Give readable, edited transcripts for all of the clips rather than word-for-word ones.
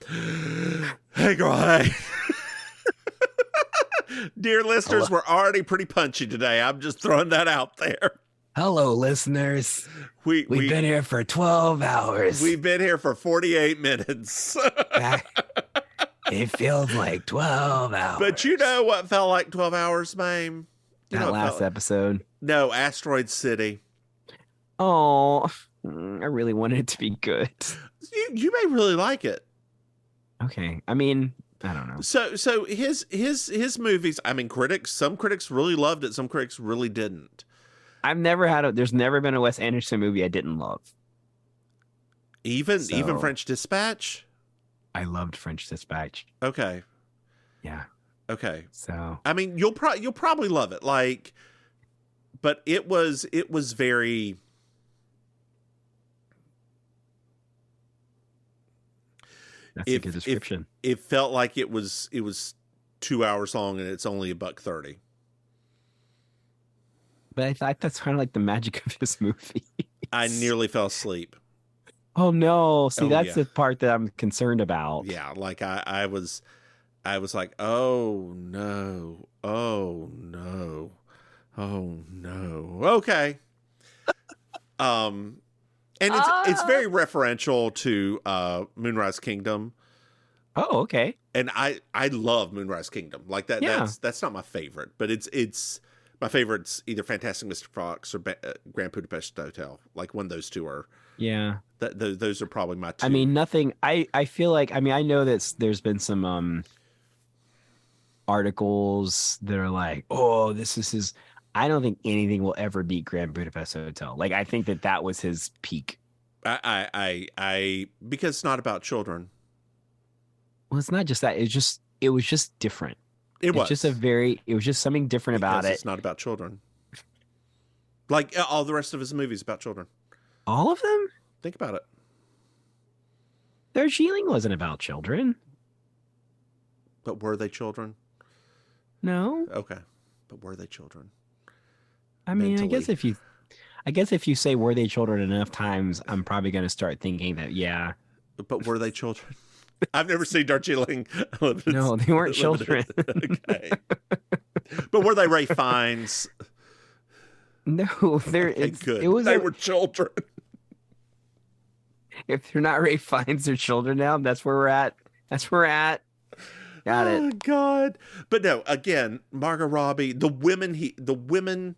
Hey, girl, hey. Dear Hello, listeners, we're already pretty punchy today. I'm just throwing that out there. hello, listeners. We We've we been here for 12 hours. we've been here for 48 minutes. Back, it feels like 12 But you hours. know what felt like 12 hours, Maim? You know That what felt last like? episode. No, Asteroid City. Oh, I really wanted it to be good. You may really like it. Okay. I mean, I don't know. So his movies, I mean, some critics really loved it, some critics really didn't. There's never been a Wes Anderson movie I didn't love. Even So French Dispatch? I loved French Dispatch. Okay. Yeah. Okay. So I mean, you'll probably love it. Like, but it was very. that's a good If description. it felt like it was 2 hours long and it's only $1.30. But I thought that's kind of like the magic of this movie. I nearly fell asleep. Oh no. See, Oh that's yeah, the part that I'm concerned about. yeah. Like I was like, oh no, oh no, oh no. Okay. Um, and it's Ah. very referential to Moonrise Kingdom. Oh, okay. And I love Moonrise Kingdom. Like that Yeah. that's not my favorite, but it's my favorite's either Fantastic Mr. Fox or Grand Budapest Hotel. Like one of those two are Yeah. those are probably my I two. mean, nothing. I feel like. I mean, I know that there's been some articles that are like, oh, this is his. I don't think anything will ever beat Grand Budapest Hotel. Like, I think that was his peak. I because it's not about children. Well, it's not just that. It was just different. It It's just a was very. It was just something different about because it. it's not about children. Like all the rest of his movies about children. All of them. Think about it. Darjeeling wasn't about children. But were they children? No. Okay. But were they children? I mean, Mentally. I guess if you say were they children enough times, I'm probably going to start thinking that yeah. But were they children? I've never seen Darjeeling No, they weren't children. Okay. But were they Ray Fiennes? No, Okay, good. it was They were children. if they're not Ray Fiennes, they're children now. That's where we're at. That's where we're at. Got it. Oh God. But no, again, Margot Robbie, the women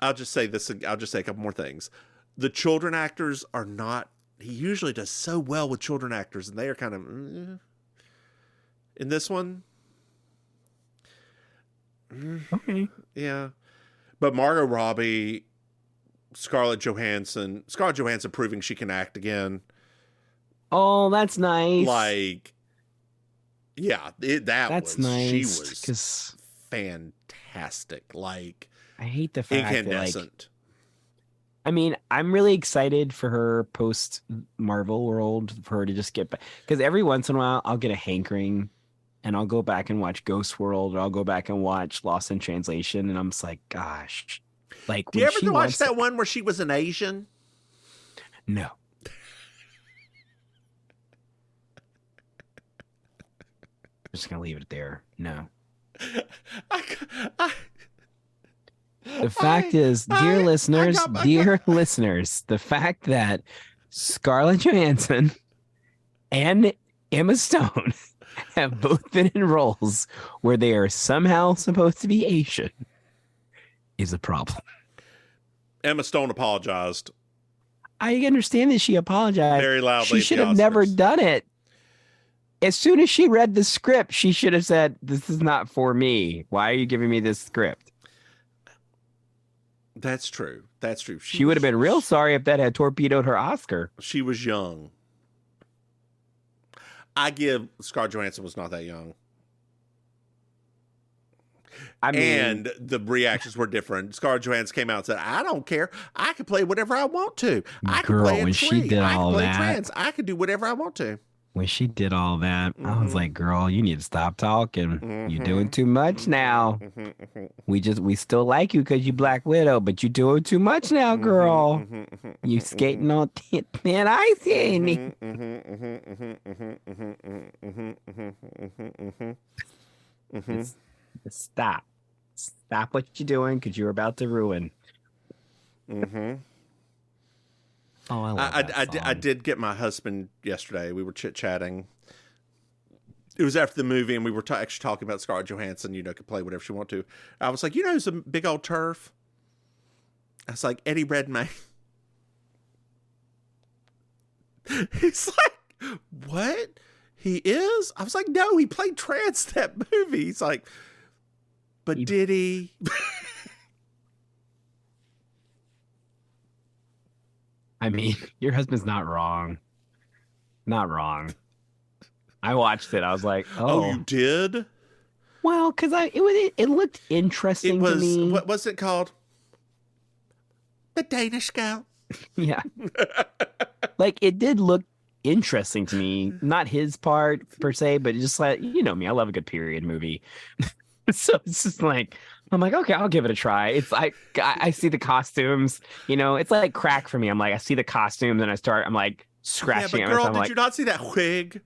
I'll just say this, I'll just say a couple more things. The children actors are not he usually does so well with children actors, and they are kind of in this one. Okay. Yeah. But Margot Robbie, Scarlett Johansson proving she can act again. Oh, that's nice. Like, yeah, That's she nice was because fantastic. Like, I hate the fact that like incandescent. I mean, I'm really excited for her post Marvel world for her to just get back because every once in a while I'll get a hankering and I'll go back and watch Ghost World or I'll go back and watch Lost in Translation and I'm just like, gosh, like Do you when ever she watch wants that one where she was an Asian? no, I'm just gonna leave it there. No. I, I, The fact is, dear listeners, I dear listeners, the fact that Scarlett Johansson and Emma Stone have both been in roles where they are somehow supposed to be Asian is a problem. Emma Stone apologized I understand that she apologized. very loudly. She At should the have never Oscars. done it. As soon as she read the script, she should have said, "This is not for me. Why are you giving me this script?" That's true. That's true. She would have been real sorry if that had torpedoed her Oscar. She was young. I give Scarlett Johansson was not that young. I mean, And the reactions were different. Scarlett Johansson came out and said, I don't care. I can play whatever I want to. I can girl, play a when she tree. did I can all play that, trans. I can do whatever I want to. when she did all that, I was Mhm. like, "Girl, you need to stop talking. You're doing Mhm. too much now. Mhm, mhm, We still like you because you Black Widow, but you're doing too much now, girl. mhm, mhm, You mhm, skating on thin ice, ain't it?" mhm, mhm, Stop. Stop what you're doing because you're about to ruin. Mm-hmm. Oh, I love that song. I did get my husband yesterday. We were chit-chatting. It was after the movie, and we were actually talking about Scarlett Johansson, could play whatever she wanted to. I was like, who's a big old turf? I was like, Eddie Redmayne. He's like, what? He is? I was like, no, he played trans that movie. He's like, but did he? I mean, your husband's not wrong. Not wrong. I watched it. I was like, oh, you did? Well, because it looked interesting to me. What was it called? The Danish Girl. Yeah. Like, it did look interesting to me. Not his part per se, but just like, you know me, I love a good period movie. So it's just like, I'm like, okay, I'll give it a try. It's like, I see the costumes, it's like crack for me. I'm like, I see the costumes and I'm like scratching. Yeah, but girl, did you not see that wig?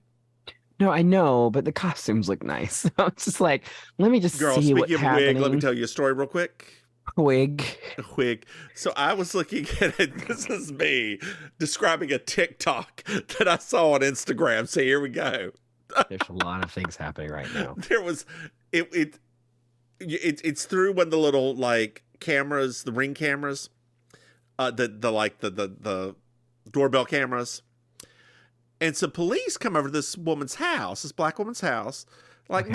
No, I know, but the costumes look nice. So I'm just like, let me just Girl, see what's happening. Wig, let me tell you a story real quick. Wig. So I was looking at it. This is me describing a TikTok that I saw on Instagram. So here we go. There's a lot of things happening right now. There was it's through one of the little like cameras, the Ring cameras, the doorbell cameras. And some police come over to this woman's house, this black woman's house. Like, okay.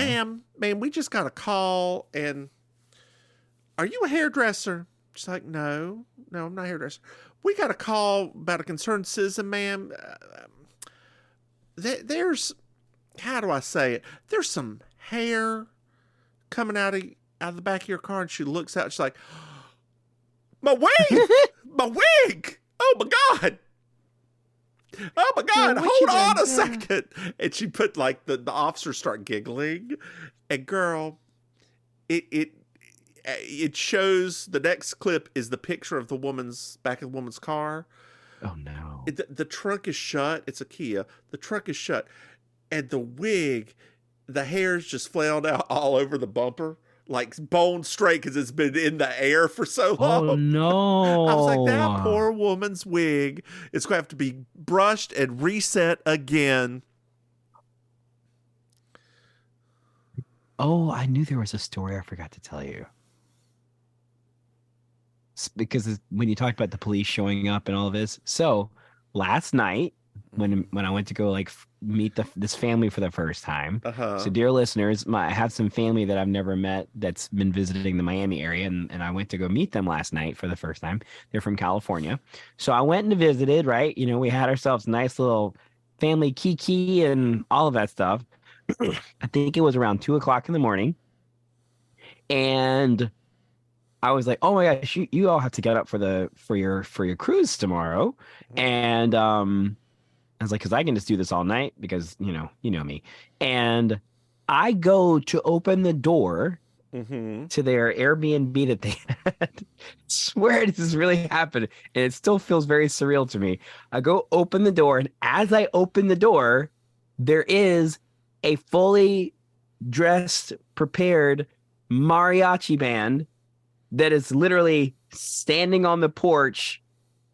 ma'am, we just got a call, and are you a hairdresser? She's like, no, I'm not a hairdresser. We got a call about a concerned citizen, ma'am. There's, how do I say it? There's some hair coming out of the back of your car, and she looks out. She's like, my wig, my wig. Oh my God. Oh my God, hold on a second. And she put like the officers start giggling. And girl, it shows the next clip is the picture of the back of the woman's car. Oh no. The trunk is shut. It's a Kia. The trunk is shut. And the wig, the hair's just flailed out all over the bumper. Like bone straight because it's been in the air for so long. Oh no. I was like, that poor woman's wig is going to have to be brushed and reset again. Oh, I knew there was a story I forgot to tell you. Because when you talked about the police showing up and all of this. So last night, when I went to go like meet this family for the first time. So dear listeners, I have some family that I've never met that's been visiting the Miami area, and I went to go meet them last night for the first time. They're from California. So I went and visited, right? We had ourselves a nice little family kiki and all of that stuff. I think it was around 2:00 in the morning. And I was like, oh my gosh, you all have to get up for your cruise tomorrow. And I was like, because I can just do this all night because, you know me. And I go to open the door to their Airbnb that they had. I swear this has really happened. And it still feels very surreal to me. I go open the door. And as I open the door, there is a fully dressed, prepared mariachi band that is literally standing on the porch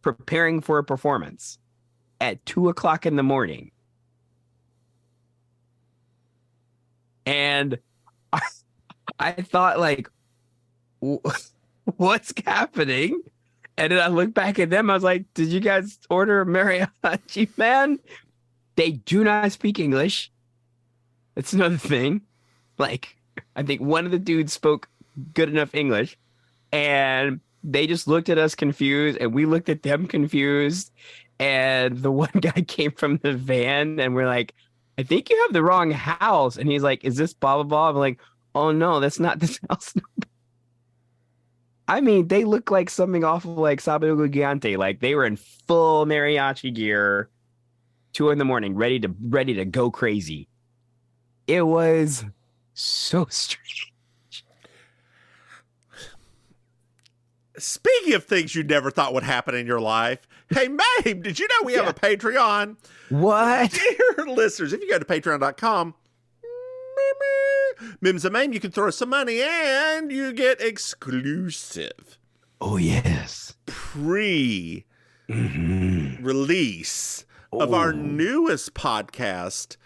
preparing for a performance at 2:00 in the morning. And I thought, like, what's happening? And then I looked back at them. I was like, did you guys order a mariachi band? They do not speak English. That's another thing. Like, I think one of the dudes spoke good enough English. And they just looked at us confused, and we looked at them confused. And the one guy came from the van, and we're like, I think you have the wrong house. And he's like, is this blah, blah, blah? I'm like, oh, no, that's not this house. I mean, they look like something off of like Sábado Gigante. Like they were in full mariachi gear, 2 in the morning, ready to go crazy. It was so strange. Speaking of things you never thought would happen in your life, Hey, Maim, did you know we have a Patreon? What? Dear listeners, if you go to patreon.com, Mims and Maim, you can throw us some money and you get exclusive. Oh, yes. Pre-release of our newest podcast,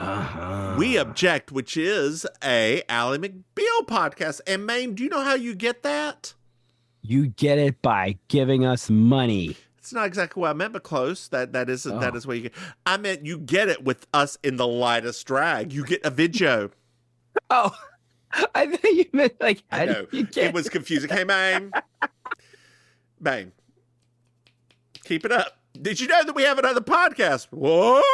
We Object, which is a Ally McBeal podcast. And Maim, do you know how you get that? You get it by giving us money. It's not exactly what I meant, but close. That is where you get. I meant you get it with us in the lightest drag. You get a video. Oh, I thought you meant like, I know. It was confusing. Hey, Maim. Maim. Keep it up. Did you know that we have another podcast? What?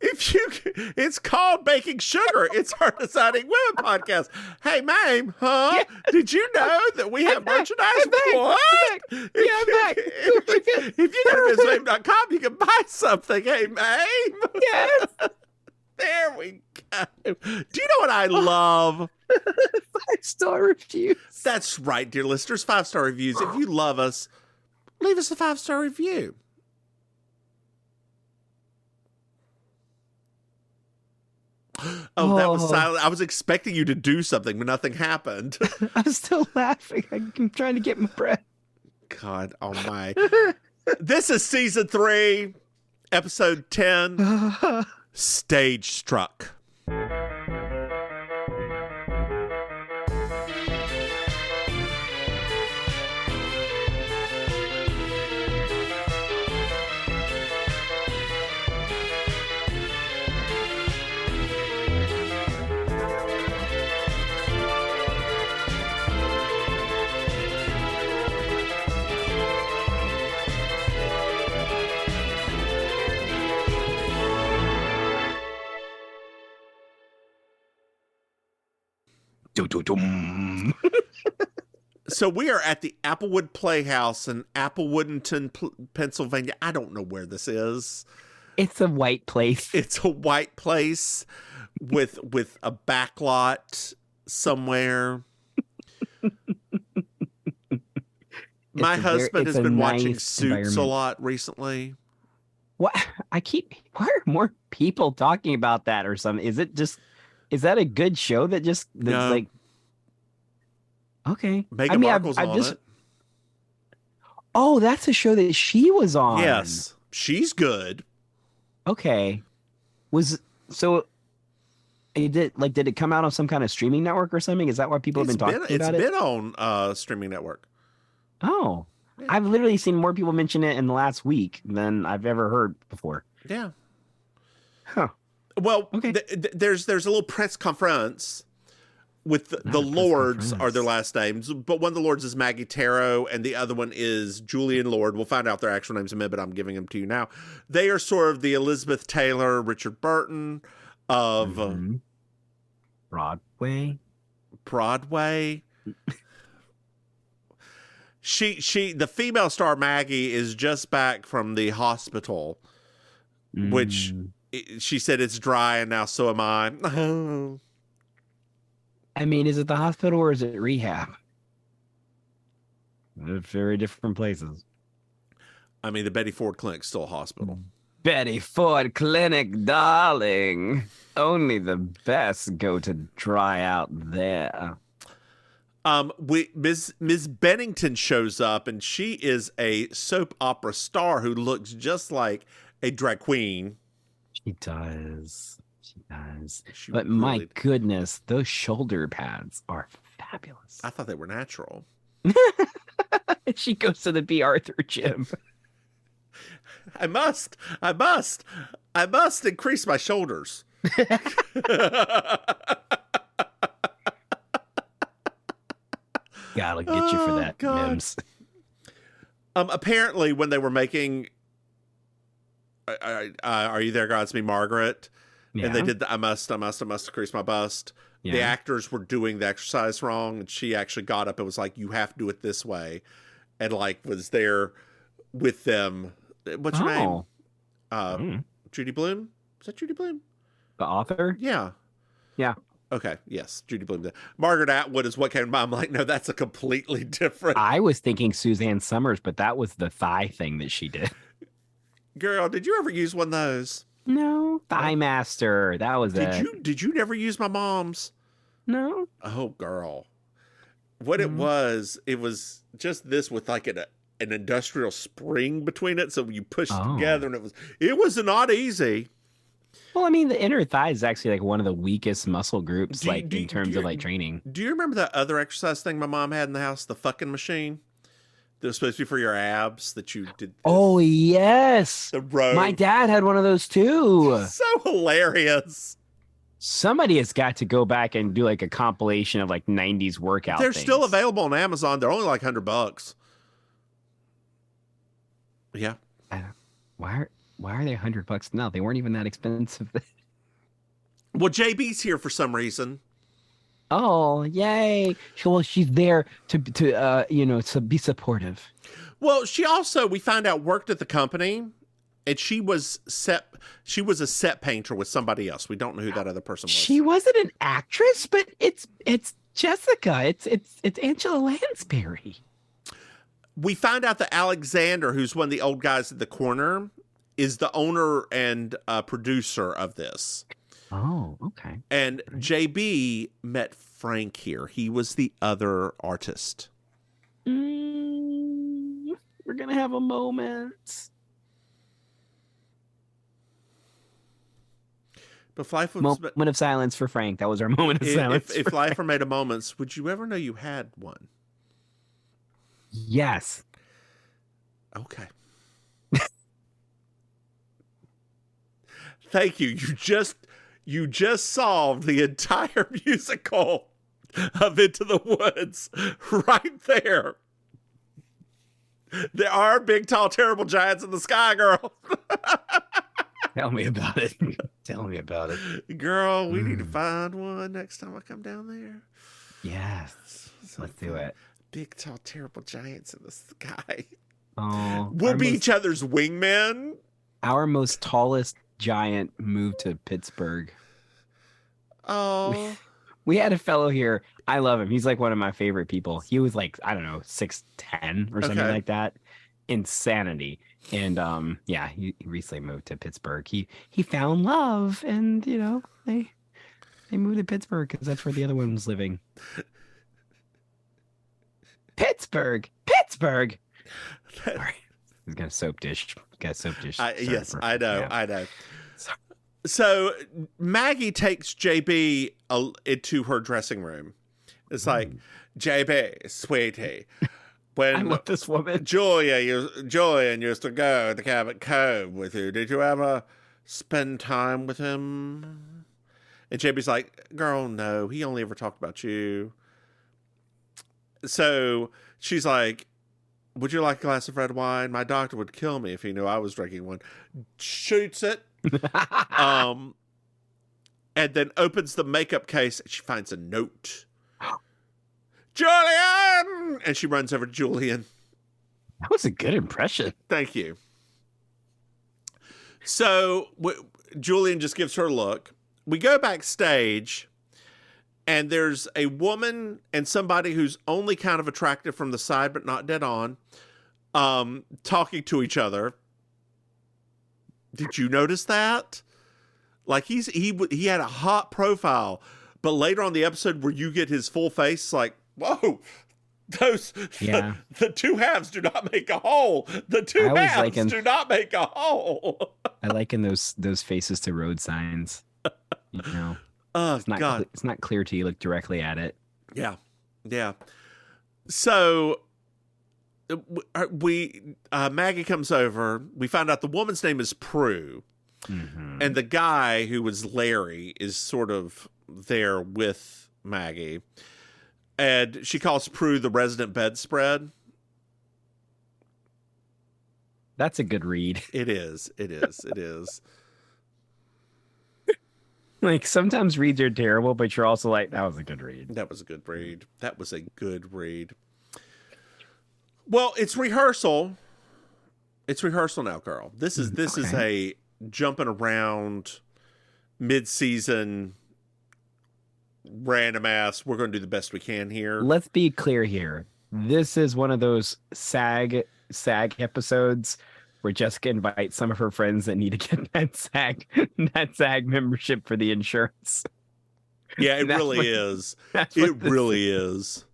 It's called Baking Sugar. It's our Deciding Women podcast. Hey, Maim, huh? Yeah. Did you know that we have merchandise? What? I'm back. If you go to MsMaim.com, you can buy something. Hey, Maim. Yes. There we go. Do you know what I love? 5-star reviews. That's right, dear listeners. 5-star reviews. If you love us, leave us a 5-star review. Oh, that was silent. I was expecting you to do something, but nothing happened. I'm still laughing. I'm trying to get my breath. God, oh my. This is season 3, episode 10, Stage Struck. So we are at the Applewood Playhouse in Applewoodington, Pennsylvania. I don't know where this is. It's a white place. It's a white place with a backlot somewhere. My husband has been watching Suits a lot recently. What? Why are more people talking about that or something? Is that a good show that's No. like, okay. Meghan Markle's on it. Oh, that's a show that she was on. Yes. She's good. Okay. Did it come out on some kind of streaming network or something? Is that why people have been talking about it? It's been on streaming network. Oh. Yeah. I've literally seen more people mention it in the last week than I've ever heard before. Yeah. Huh. Well, okay. There's a little press conference with the Lords are their last names, but one of the Lords is Maggie Tarot and the other one is Julian Lord. We'll find out their actual names in a minute, but I'm giving them to you now. They are sort of the Elizabeth Taylor, Richard Burton of Broadway. The female star Maggie is just back from the hospital, which she said it's dry and now so am I. I mean, is it the hospital or is it rehab? They're very different places. I mean, the Betty Ford Clinic's still a hospital. Betty Ford Clinic, darling. Only the best go to dry out there. Ms. Bennington shows up, and she is a soap opera star who looks just like a drag queen. She does. She but really my goodness, those shoulder pads are fabulous. I thought they were natural. She goes to the B. Arthur gym. I must increase my shoulders. Gotta get you for that, God. Mims. Apparently, when they were making Are You There, God's Me, Margaret? Yeah. And they did the I must increase my bust. Yeah. The actors were doing the exercise wrong, and she actually got up and was like, you have to do it this way. And like was there with them. What's your name? Judy Blume? Is that Judy Blume? The author? Yeah. Yeah. Okay, yes, Judy Blume. Margaret Atwood is what came to mind. I'm like, no, that's a completely different. I was thinking Suzanne Summers, but that was the thigh thing that she did. Girl, did you ever use one of those? No, Thigh Master. That was it. Did you never use my mom's? No. Oh, girl. What it was just this with like an industrial spring between it, so you push together, and it was not easy. Well, I mean, the inner thigh is actually like one of the weakest muscle groups, in terms of like training. Do you remember that other exercise thing my mom had in the house, the fucking machine? That was supposed to be for your abs that you did. Oh, yes. The row. My dad had one of those too. So hilarious. Somebody has got to go back and do like a compilation of like 90s workout They're things. still available on Amazon. They're only like $100. Yeah. Why are they $100 now? They weren't even that expensive. Well, JB's here for some reason. Oh, yay. Well, she's there to be supportive. Well, she also, we find out, worked at the company, and she was a set painter with somebody else. We don't know who that other person was. She wasn't an actress, but it's Jessica. It's Angela Lansbury. We find out that Alexander, who's one of the old guys at the corner, is the owner and producer of this. Oh, okay. And JB met Frank here. He was the other artist. We're going to have a moment. But life was moment of silence for Frank. That was our moment of silence. If life were made of moments, would you ever know you had one? Yes. Okay. Thank you. You just solved the entire musical of Into the Woods right there. There are big, tall, terrible giants in the sky, girl. Tell me about it. Tell me about it. Girl, we need to find one next time I come down there. Yes. Let's do it. Big, tall, terrible giants in the sky. Oh, we'll be each other's wingmen. Our most tallest giant moved to Pittsburgh. Oh. We had a fellow here. I love him. He's like one of my favorite people. He was like, I don't know, 6'10" or something like that. Insanity. And he recently moved to Pittsburgh. He found love, and they moved to Pittsburgh because that's where the other one was living. Pittsburgh. Sorry. He's got a soap dish. Yes, I know. So Maggie takes JB into her dressing room. It's like, JB, sweetie, when I love this woman. Julian used to go to the Cabot Cove with you, did you ever spend time with him? And JB's like, girl, no, he only ever talked about you. So she's like, would you like a glass of red wine? My doctor would kill me if he knew I was drinking one. Shoots it. And then opens the makeup case, and she finds a note. Julian! And she runs over to Julian. That was a good impression. Thank you. So Julian just gives her a look. We go backstage, and there's a woman and somebody who's only kind of attractive from the side, but not dead on, talking to each other. Did you notice that? Like he had a hot profile, but later on the episode where you get his full face, like, whoa, the two halves do not make a whole. The two halves do not make a whole. I liken those faces to road signs. Oh, it's not God. It's not clear till you look directly at it. Yeah. So Maggie comes over. We find out the woman's name is Prue. Mm-hmm. And the guy who was Larry is sort of there with Maggie. And she calls Prue the resident bedspread. That's a good read. It is. Like, sometimes reads are terrible, but you're also like, that was a good read. That was a good read. Well, it's rehearsal. It's rehearsal now, girl. This is a jumping around mid-season random ass. We're going to do the best we can here. Let's be clear here. This is one of those SAG episodes where Jessica invites some of her friends that need to get that SAG membership for the insurance. Yeah, it That's really what- is. That's It what this really is.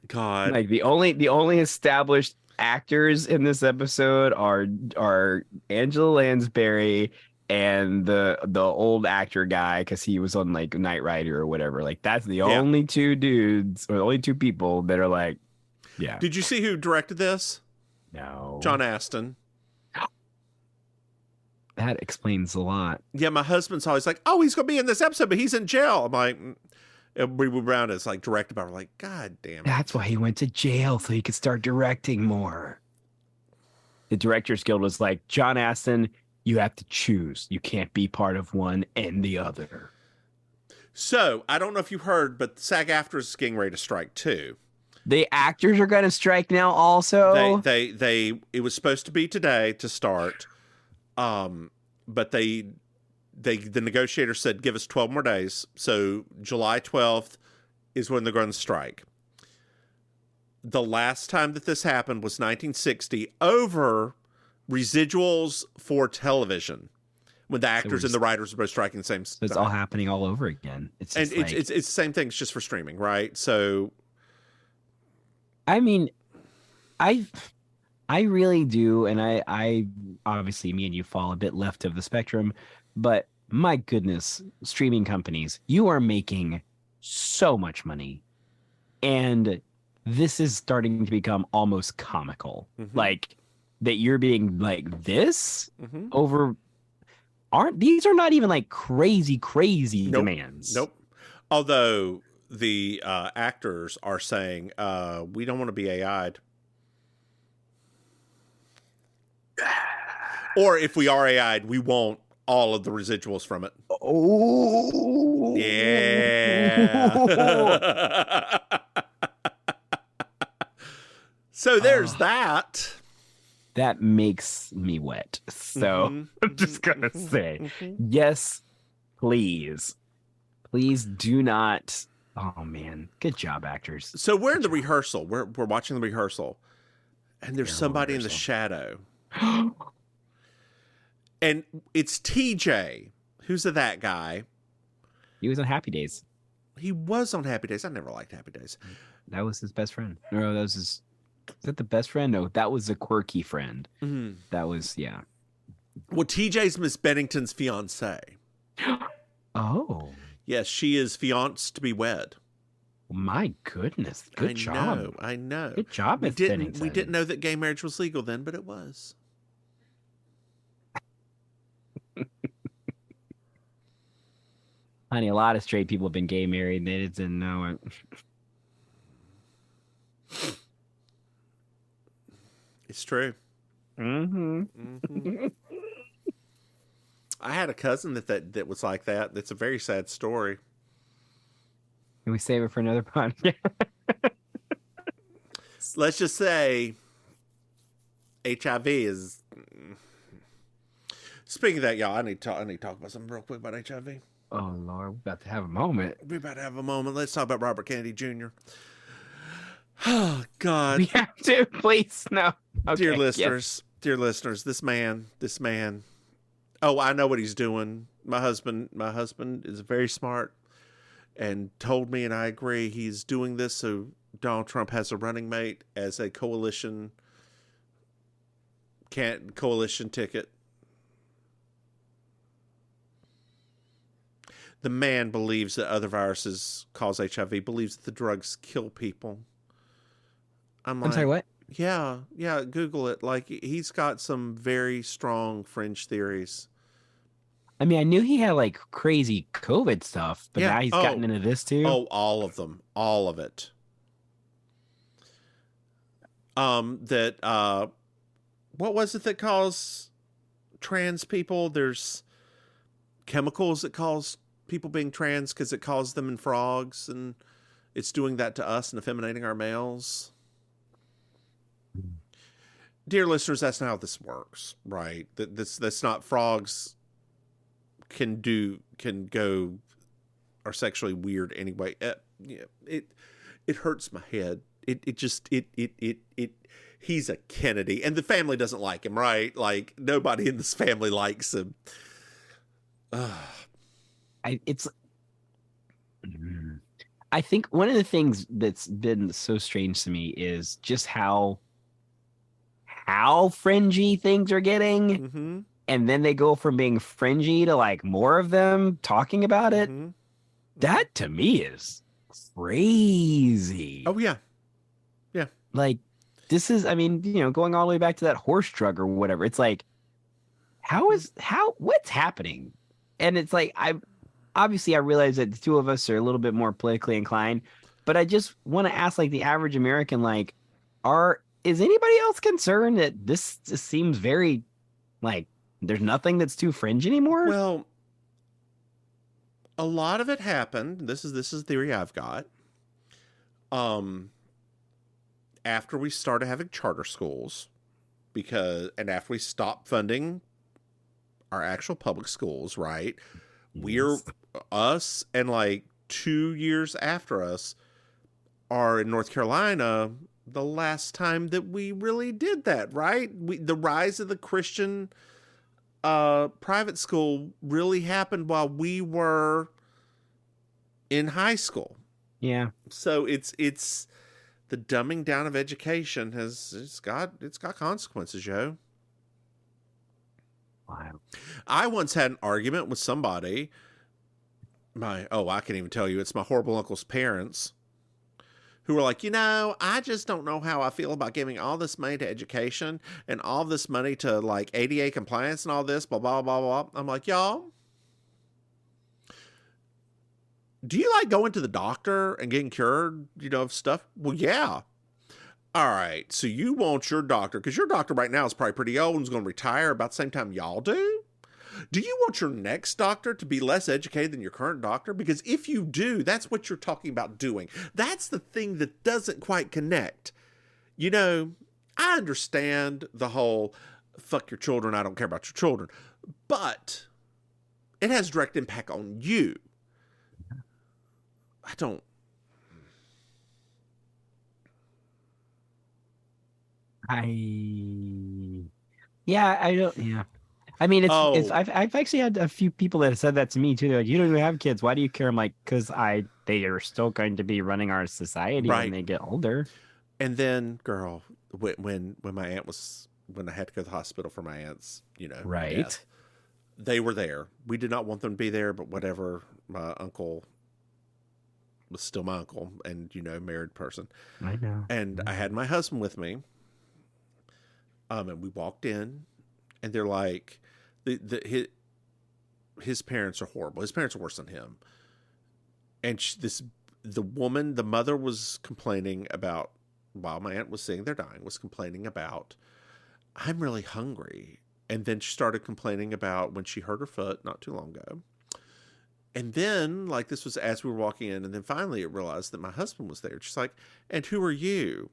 God. Like the only established actors in this episode are Angela Lansbury and the old actor guy, because he was on like Knight Rider or whatever. Like that's the Yeah. only two dudes or the only two people that are like, yeah. Did you see who directed this? No. John Aston. That explains a lot. Yeah, my husband's always like, oh, he's going to be in this episode, but he's in jail. I'm like, we were around, it's like directed by, we're like, God damn it. That's why he went to jail, so he could start directing more. The Directors Guild was like, John Aston, you have to choose. You can't be part of one and the other. So, I don't know if you heard, but SAG-AFTRA is getting ready to strike too. The actors are going to strike now also? It was supposed to be today to start. But the negotiator said, give us 12 more days. So July 12th is when they're going to strike. The last time that this happened was 1960 over residuals for television, when the actors and the writers were both striking the same time. It's all happening all over again. It's just it's the same thing. It's just for streaming, right? So, I mean, I really do, and I obviously, me and you fall a bit left of the spectrum, but my goodness, streaming companies, you are making so much money, and this is starting to become almost comical. Mm-hmm. Like that you're being like this over. These are not even like crazy demands. Nope. Although the actors are saying, we don't want to be AI'd. Or if we are AI'd, we want all of the residuals from it. Oh. Yeah. So there's that. That makes me wet. So I'm just going to say, yes, please. Please do not. Oh, man. Good job, actors. So we're in the rehearsal. We're watching the rehearsal. And there's somebody in the shadow. And it's TJ. Who's that guy? He was on Happy Days. He was on Happy Days. I never liked Happy Days. That was his best friend. No, that was his... Is that the best friend? No, that was a quirky friend. Mm-hmm. That was, yeah. Well, TJ's Miss Bennington's fiance. Oh. Yes, she is fianced to be wed. My goodness. Good job. I know. Good job, Miss Bennington. We didn't know that gay marriage was legal then, but it was. Honey, a lot of straight people have been gay married and they didn't know it. It's true. Mm-hmm. I had a cousin that was like that. That's a very sad story. Can we save it for another podcast? Let's just say HIV is... Speaking of that, y'all, I need to talk about something real quick about HIV. Oh, Lord, we're about to have a moment. We're about to have a moment. Let's talk about Robert Kennedy Jr. Oh, God. We have to, please, no. Okay, Dear listeners, this man. Oh, I know what he's doing. My husband is very smart and told me, and I agree, he's doing this so Donald Trump has a running mate as a coalition ticket. The man believes that other viruses cause HIV, believes that the drugs kill people. I'm sorry, what? Yeah, Google it. Like, he's got some very strong fringe theories. I mean, I knew he had like crazy COVID stuff, but Yeah. now he's gotten into this too. Oh, all of them. All of it. What was it that caused trans people? There's chemicals that cause people being trans because it caused them in frogs, and it's doing that to us and effeminating our males. Dear listeners, that's not how this works, right? That's not frogs can go are sexually weird anyway. It hurts my head he's a Kennedy, and the family doesn't like him, right? Like nobody in this family likes him. I think one of the things that's been so strange to me is just how fringy things are getting. Mm-hmm. And then they go from being fringy to like more of them talking about it. Mm-hmm. That to me is crazy. Oh yeah. Yeah. Like this is, I mean, going all the way back to that horse drug or whatever. It's like, what's happening? And it's like, obviously I realize that the two of us are a little bit more politically inclined, but I just want to ask like the average American, like, is anybody else concerned that this just seems very like there's nothing that's too fringe anymore? Well, a lot of it happened. This is the theory I've got. After we started having charter schools, and after we stopped funding our actual public schools, right? Yes. Us and like 2 years after us are in North Carolina. The last time that we really did that, right? The rise of the Christian private school really happened while we were in high school. Yeah. So it's the dumbing down of education it's got consequences, yo. Wow. I once had an argument with somebody. I can't even tell you. It's my horrible uncle's parents, who were like, I just don't know how I feel about giving all this money to education and all this money to like ADA compliance and all this, blah, blah, blah, blah. I'm like, y'all, do you like going to the doctor and getting cured, of stuff? Well, yeah. All right. So you want your doctor, because your doctor right now is probably pretty old and is going to retire about the same time y'all do. Do you want your next doctor to be less educated than your current doctor? Because if you do, that's what you're talking about doing. That's the thing that doesn't quite connect. I understand the whole fuck your children, I don't care about your children. But it has direct impact on you. I don't. Yeah, I don't. Yeah. I mean, I've actually had a few people that have said that to me too. They're like, you don't even have kids. Why do you care? I'm like, because they are still going to be running our society Right. when they get older. And then, girl, when my aunt when I had to go to the hospital for my aunt's, Right. death, they were there. We did not want them to be there, but whatever. My uncle was still my uncle, and married person. I know. And I had my husband with me. And we walked in, and they're like, his parents are horrible. His parents are worse than him. And the mother was complaining about, while my aunt was sitting there dying, was complaining about, I'm really hungry. And then she started complaining about when she hurt her foot not too long ago. And then, like, this was as we were walking in, and then finally it realized that my husband was there. She's like, and who are you?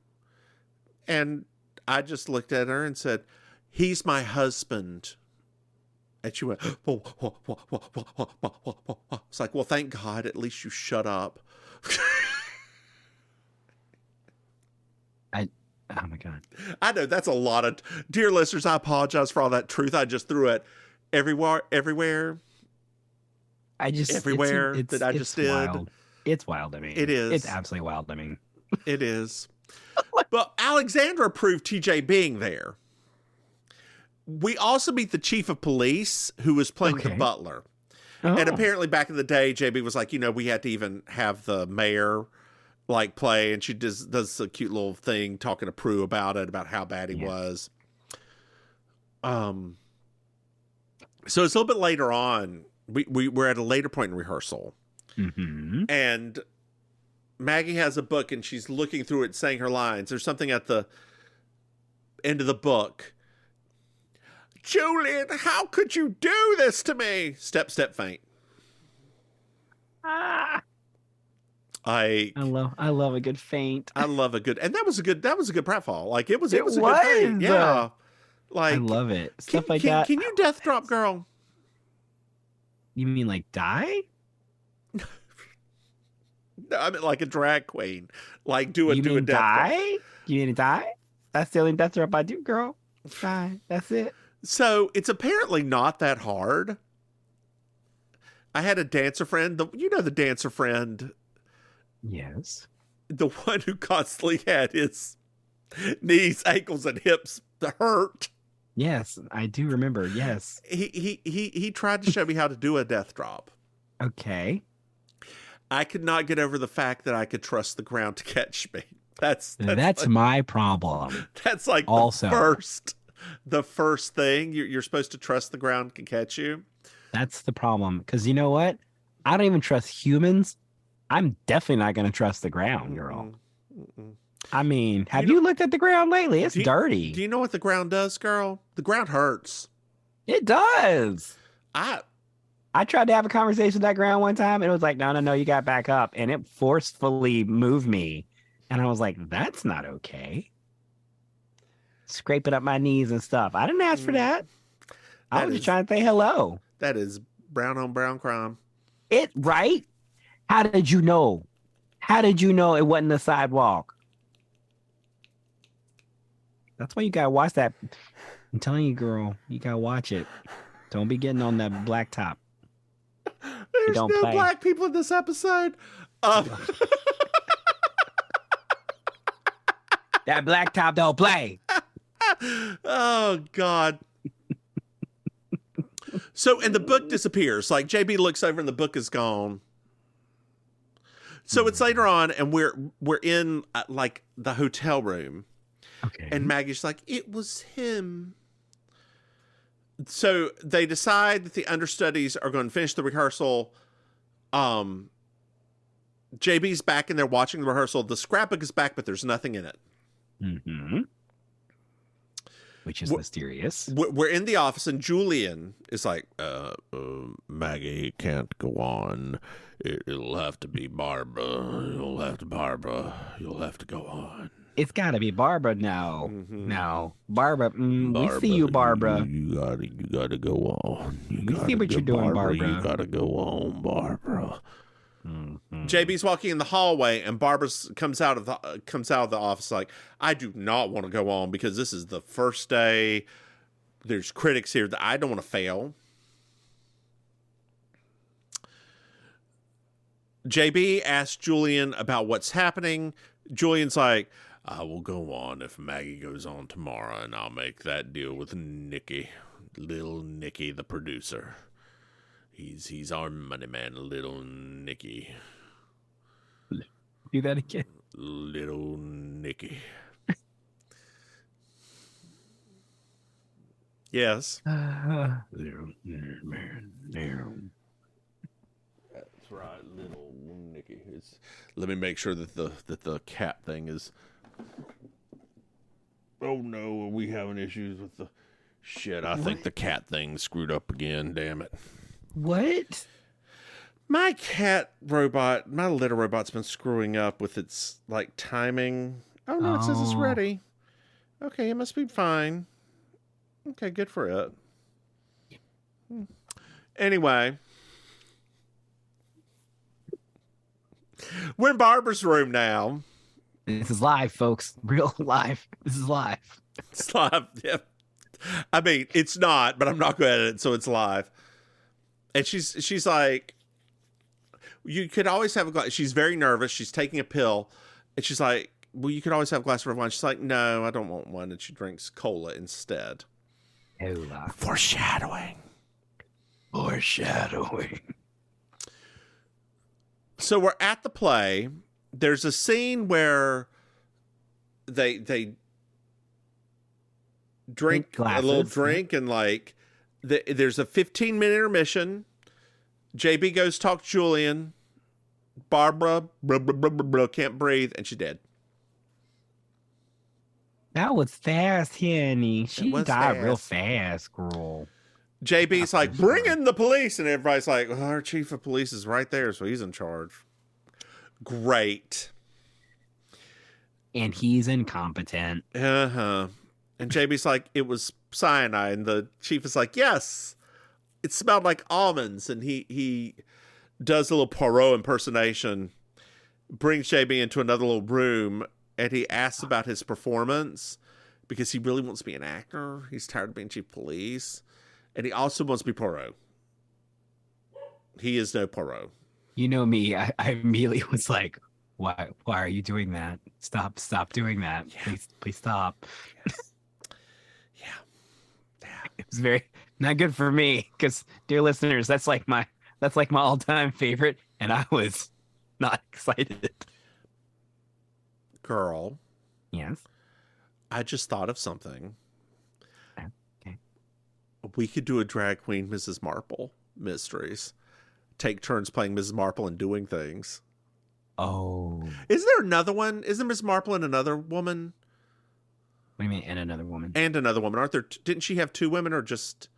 And I just looked at her and said, he's my husband. And she went, whoa, whoa, whoa, whoa, whoa, whoa, whoa, whoa, whoa. It's like, well, thank God, at least you shut up. Oh my God. I know that's a lot of, dear listeners, I apologize for all that truth I just threw at everywhere. Everywhere I just did. Wild. It's wild. I mean, it is. It's absolutely wild. I mean, it is. But Alexandra approved TJ being there. We also meet the chief of police, who was playing the butler. Oh. And apparently back in the day, JB was like, we had to even have the mayor like play, and she does a cute little thing talking to Prue about it, about how bad he was. So it's a little bit later on. We're at a later point in rehearsal. Mm-hmm. And Maggie has a book, and she's looking through it, saying her lines. There's something at the end of the book. Julian, how could you do this to me? Step, step, faint. I love a good faint. I love a good, and that was a good pratfall. Like it was a good thing. Yeah. Like, I love it. Stuff like that. Can you death drop, girl? You mean like die? No, I mean like a drag queen. Like do a You do a mean death drop. die? You mean die? That's the only death drop I do, girl. Die. That's it. So it's apparently not that hard. I had a dancer friend, the dancer friend, Yes. the one who constantly had his knees, ankles, and hips hurt. Yes, I do remember. Yes. He tried to show me how to do a death drop. Okay. I could not get over the fact that I could trust the ground to catch me. That's That's like, my problem. that's like Also. the first thing you're supposed to trust the ground can catch you. That's the problem. Because you know what? I don't even trust humans. I'm definitely not going to trust the ground, girl. Mm-mm. I mean, have you looked at the ground lately? It's Do dirty. you know what the ground does, girl? The ground hurts. It does. I tried to have a conversation with that ground one time, and it was like, no, you got back up. And it forcefully moved me. And I was like, that's not okay. Scraping up my knees and stuff. I didn't ask for that. I was just trying to say hello. That is brown on brown crime. It right? How did you know? How did you know it wasn't the sidewalk? That's why you gotta watch that. I'm telling you, girl, you gotta watch it. Don't be getting on that black top. There's no black people in this episode. That black top don't play. Oh God. So, and the book disappears. Like JB looks over and the book is gone. So it's later on, and we're in like the hotel room. Okay. And Maggie's like, it was him. So they decide that the understudies are going to finish the rehearsal. JB's back in there watching the rehearsal. The scrapbook is back, but there's nothing in it. Mm-hmm. Which is mysterious. We're in the office, and Julian is like, Maggie can't go on. It'll have to be Barbara. You'll have to go on. It's got to be Barbara now. Mm-hmm. Now, Barbara, we see you, Barbara. You gotta go on. We see what you're doing, Barbara. You gotta go on, Barbara. Mm-hmm. JB's walking in the hallway, and Barbara comes out of the office like, I do not want to go on because this is the first day. There's critics here that I don't want to fail. JB asks Julian about what's happening. Julian's like, I will go on if Maggie goes on tomorrow, and I'll make that deal with Nicky, little Nicky, the producer. He's our money man, little Nicky. Do that again. Little Nicky. Yes. That's right, little Nicky. Let me make sure that the cat thing is. Oh no, are we having issues with the shit? I think the cat thing screwed up again. Damn it. What? My little robot's been screwing up with its like timing. Oh no, it says it's ready. Okay, it must be fine. Okay, good for it. Anyway, we're in Barbara's room now. This is live, folks. Real live. This is live. It's live. Yeah. I mean, it's not, but I'm not good at it, so it's live. And she's like, you could always have a glass. She's very nervous. She's taking a pill. And she's like, well, you could always have a glass of red wine. She's like, no, I don't want one. And she drinks cola instead. Cola. Foreshadowing. So we're at the play. There's a scene where they drink a little drink and like there's a 15-minute intermission. JB goes talk to Julian. Barbara can't breathe and she's dead. That was fast, honey. She died real fast, girl. JB's like, bring in the police. And everybody's like, well, our chief of police is right there, so he's in charge. Great. And he's incompetent. Uh-huh. And JB's like, it was cyanide. And the chief is like, yes, it smelled like almonds. And he does a little Poirot impersonation. brings JB into another little room, and he asks about his performance because he really wants to be an actor. He's tired of being chief of police, and he also wants to be Poirot. He is no Poirot. You know me, I immediately was like, why are you doing that? Stop doing that. Yeah. Please stop. Yeah. It was very not good for me because, dear listeners, that's like my all-time favorite, and I was not excited. Girl, Yes. I just thought of something. Okay. We could do a drag queen Mrs. Marple mysteries. Take turns playing Mrs. Marple and doing things. Oh. Is there another one? Isn't Miss Marple and another woman? What do you mean, and another woman? And another woman. Aren't there? Didn't she have two women or just?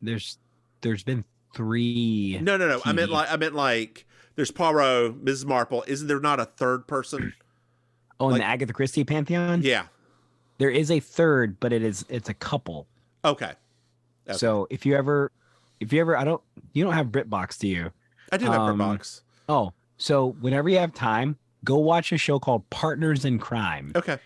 There's been 3. No. TV. I meant like there's Poirot, Mrs. Marple. Isn't there not a third person? Oh, in like- the Agatha Christie pantheon? Yeah. There is a third, but it's a couple. Okay. So if you ever you don't have BritBox, do you? I do have BritBox. Oh, so whenever you have time, go watch a show called Partners in Crime. Okay.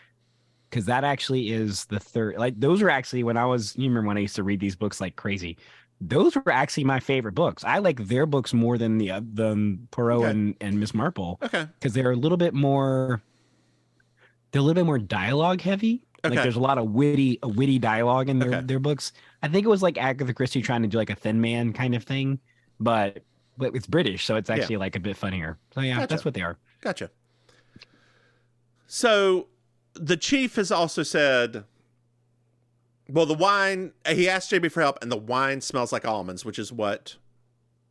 Because that actually is the third. Like, those were actually you remember when I used to read these books like crazy. Those were actually my favorite books. I like their books more than the Poirot and Miss Marple. Okay. Because they're a little bit more dialogue heavy. Okay. Like, there's a lot of witty dialogue in their books. I think it was like Agatha Christie trying to do like a Thin Man kind of thing, but it's British, so it's actually like a bit funnier. So yeah, Gotcha. That's what they are. Gotcha. So the chief has also said, well, the wine, he asked JB for help, and the wine smells like almonds, which is what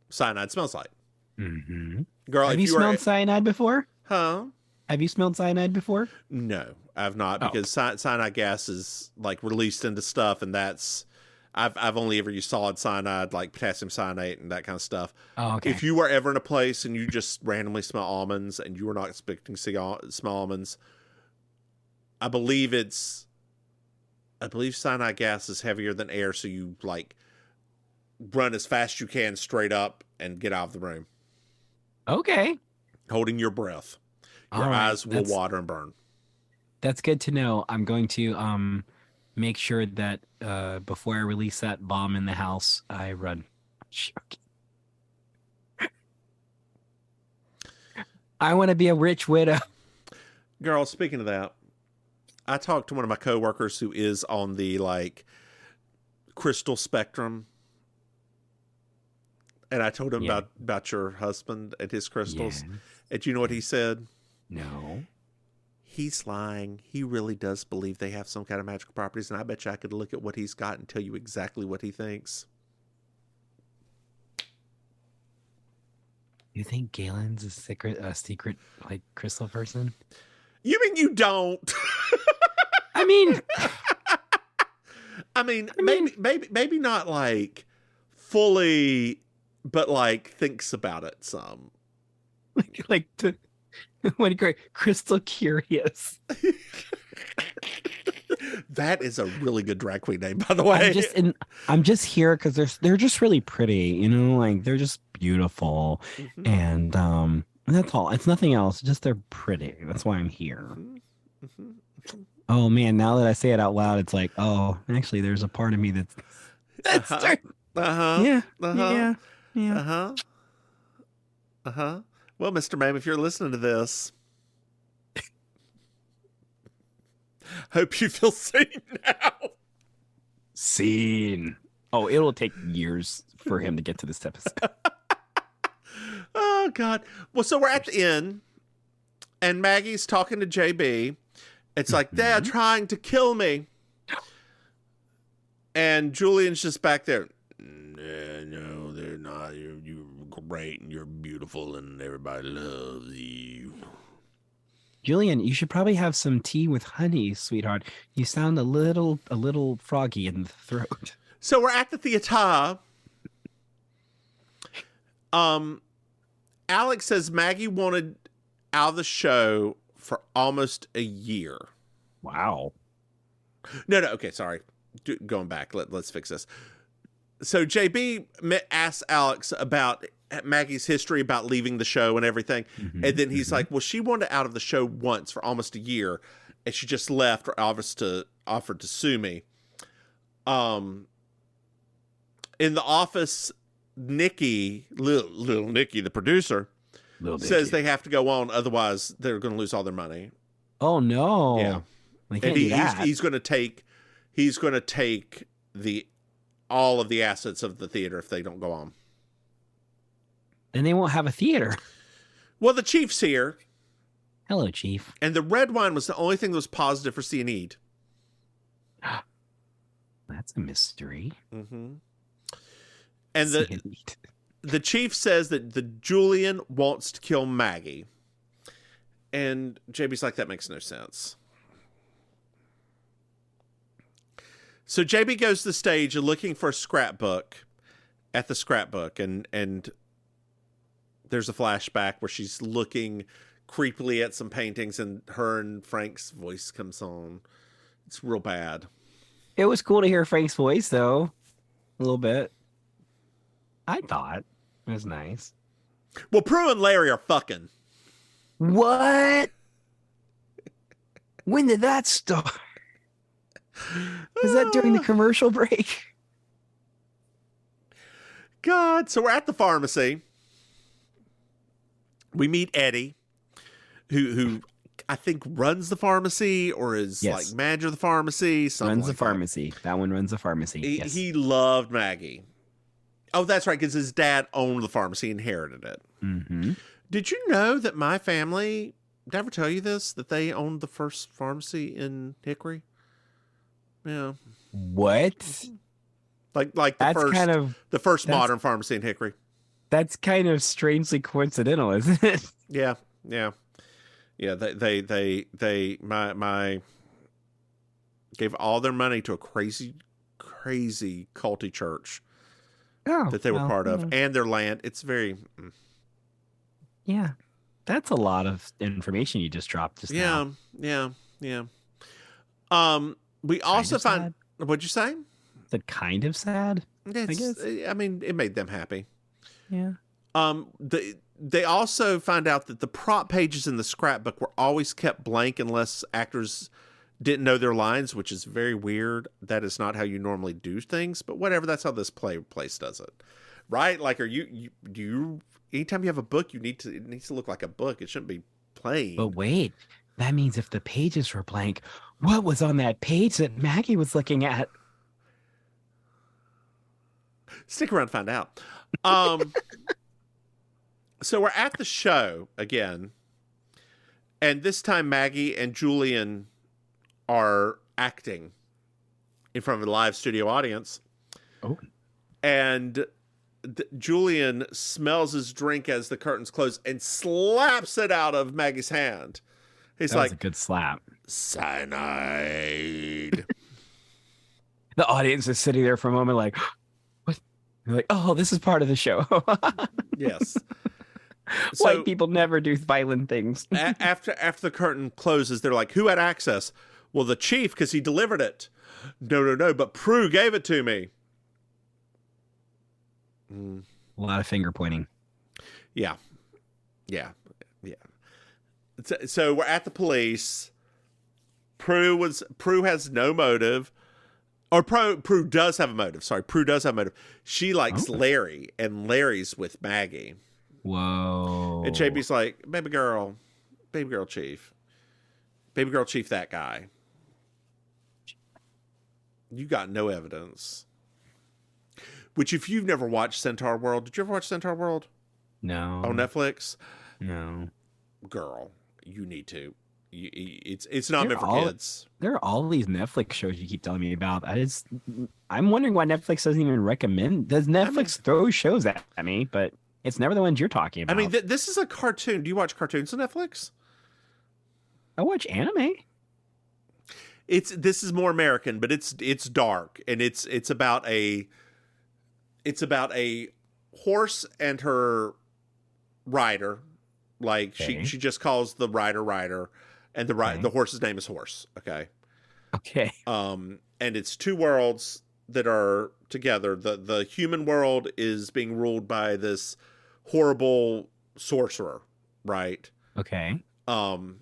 cyanide smells like. Mm-hmm. Girl, have you smelled cyanide before? Huh? Have you smelled cyanide before? No, I've not, because cyanide gas is like released into stuff, and that's I've only ever used solid cyanide, like potassium cyanate and that kind of stuff. Oh, okay. If you were ever in a place and you just randomly smell almonds and you were not expecting to smell almonds, I believe cyanide gas is heavier than air, so you like run as fast as you can straight up and get out of the room. Okay. Holding your breath. Your eyes will water and burn. That's good to know. I'm going to make sure that before I release that bomb in the house, I run. I want to be a rich widow. Girl, speaking of that, I talked to one of my coworkers who is on the like crystal spectrum. And I told him about your husband and his crystals. Yes. And do you know what he said? No. He's lying. He really does believe they have some kind of magical properties, and I bet you I could look at what he's got and tell you exactly what he thinks. You think Galen's a secret like crystal person? You mean you don't? I mean, maybe not like fully, but like thinks about it some. like what a great crystal curious. That is a really good drag queen name, by the way. I'm just here because they're just really pretty, you know, like they're just beautiful, and that's all. It's nothing else. Just they're pretty. That's why I'm here. Oh man, now that I say it out loud, it's like, oh, actually, there's a part of me that's yeah. Well, Mr. Maim, if you're listening to this, hope you feel seen now. Seen. Oh, it'll take years for him to get to this episode. Oh, God. Well, so we're at the inn, and Maggie's talking to JB. It's like, they're trying to kill me. And Julian's just back there. No, they're not. You're great, and you're beautiful, and everybody loves you. Julian, you should probably have some tea with honey, sweetheart. You sound a little froggy in the throat. So we're at the theater. Alex says Maggie wanted out of the show for almost a year. Wow. No, okay, sorry. Going back, let's fix this. So JB asked Alex about Maggie's history about leaving the show and everything. And then he's like, well, she wanted out of the show once for almost a year, and she just left or offered to sue me. In the office, Nikki, little Nikki, the producer, says they have to go on, otherwise they're going to lose all their money. Oh no! Yeah, They can't and do that. he's going to take all of the assets of the theater if they don't go on. Then they won't have a theater. Well, the chief's here. Hello, Chief. And the red wine was the only thing that was positive for Cyanide. That's a mystery. Mm-hmm. And the chief says that the Julian wants to kill Maggie. And JB's like, that makes no sense. So JB goes to the stage and looking for a scrapbook at the scrapbook. And there's a flashback where she's looking creepily at some paintings, and her and Frank's voice comes on. It's real bad. It was cool to hear Frank's voice, though. A little bit. I thought it was nice. Well, Prue and Larry are fucking. What? When did that start? Was that during the commercial break? God. So we're at the pharmacy. We meet Eddie, who I think runs the pharmacy or is like manager of the pharmacy. Runs the pharmacy. That one runs the pharmacy. He loved Maggie. Oh, that's right, because his dad owned the pharmacy, inherited it. Mm-hmm. Did you know that my family, did I ever tell you this, that they owned the first pharmacy in Hickory? Yeah. What? Like the first modern pharmacy in Hickory. That's kind of strangely coincidental, isn't it? Yeah. They gave all their money to a crazy culty church that they were part of, and their land. It's very, yeah. That's a lot of information you just dropped just now. Yeah. We also find, what'd you say? Is it kind of sad? I guess. I mean, it made them happy. Yeah. They also find out that the prop pages in the scrapbook were always kept blank unless actors didn't know their lines, which is very weird. That is not how you normally do things, but whatever. That's how this place does it, right? Like, are you anytime you have a book, it needs to look like a book. It shouldn't be plain. But wait, that means if the pages were blank, what was on that page that Maggie was looking at? Stick around, find out. So we're at the show again, and this time Maggie and Julian are acting in front of a live studio audience. Oh. And Julian smells his drink as the curtains close and slaps it out of Maggie's hand. He's that like, was a good slap. Cyanide. The audience is sitting there for a moment like, what? They're like, oh, this is part of the show. Yes. White people never do violent things. after the curtain closes, they're like, who had access? Well, the chief, because he delivered it. No, but Prue gave it to me. A lot of finger pointing. Yeah. So we're at the police. Prue has no motive. Or Prue does have a motive. Sorry, Prue does have a motive. She likes Larry, and Larry's with Maggie. Whoa. And JB's like, baby girl chief. Baby girl chief, that guy. You got no evidence. Which, if you've never watched Centaur World, did you ever watch Centaur World? No. On Netflix? No. Girl, you need to. It's not meant for kids. There are all these Netflix shows you keep telling me about. I'm wondering why Netflix doesn't even recommend. Does Netflix throw shows at me? But it's never the ones you're talking about. I mean, this is a cartoon. Do you watch cartoons on Netflix? I watch anime. This is more American, but it's dark, and it's about a horse and her rider. Like she just calls the rider, and the horse's name is Horse. Okay. And it's two worlds that are together. The human world is being ruled by this horrible sorcerer, right? Okay. And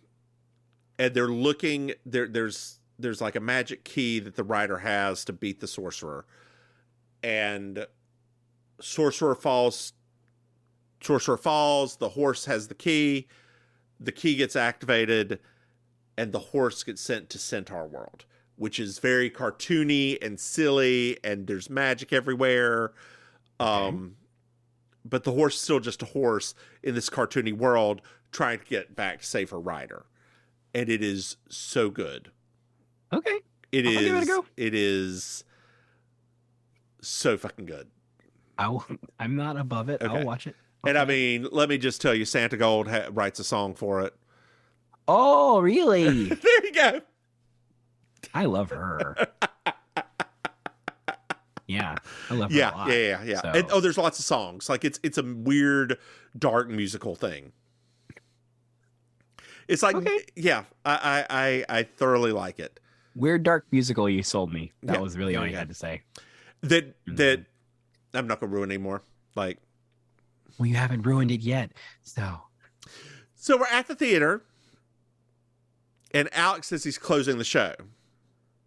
they're looking there's like a magic key that the rider has to beat the sorcerer. And sorcerer falls, the horse has the key gets activated, and the horse gets sent to Centaur World, which is very cartoony and silly, and there's magic everywhere. Okay. But the horse is still just a horse in this cartoony world trying to get back to save her rider. And it is so good. Okay. I'll give it a go. It is so fucking good. I'm not above it. Okay. I'll watch it. Okay. And I mean, let me just tell you, Santa Gold writes a song for it. Oh, really? There you go. I love her. Yeah, I love her a lot. Yeah. So. And, there's lots of songs. Like it's a weird, dark musical thing. It's like, yeah, I thoroughly like it. Weird dark musical. You sold me. That Yeah, was really all you go. had to say. That I'm not gonna ruin anymore. Like, well, you haven't ruined it yet. So we're at the theater, and Alex says he's closing the show.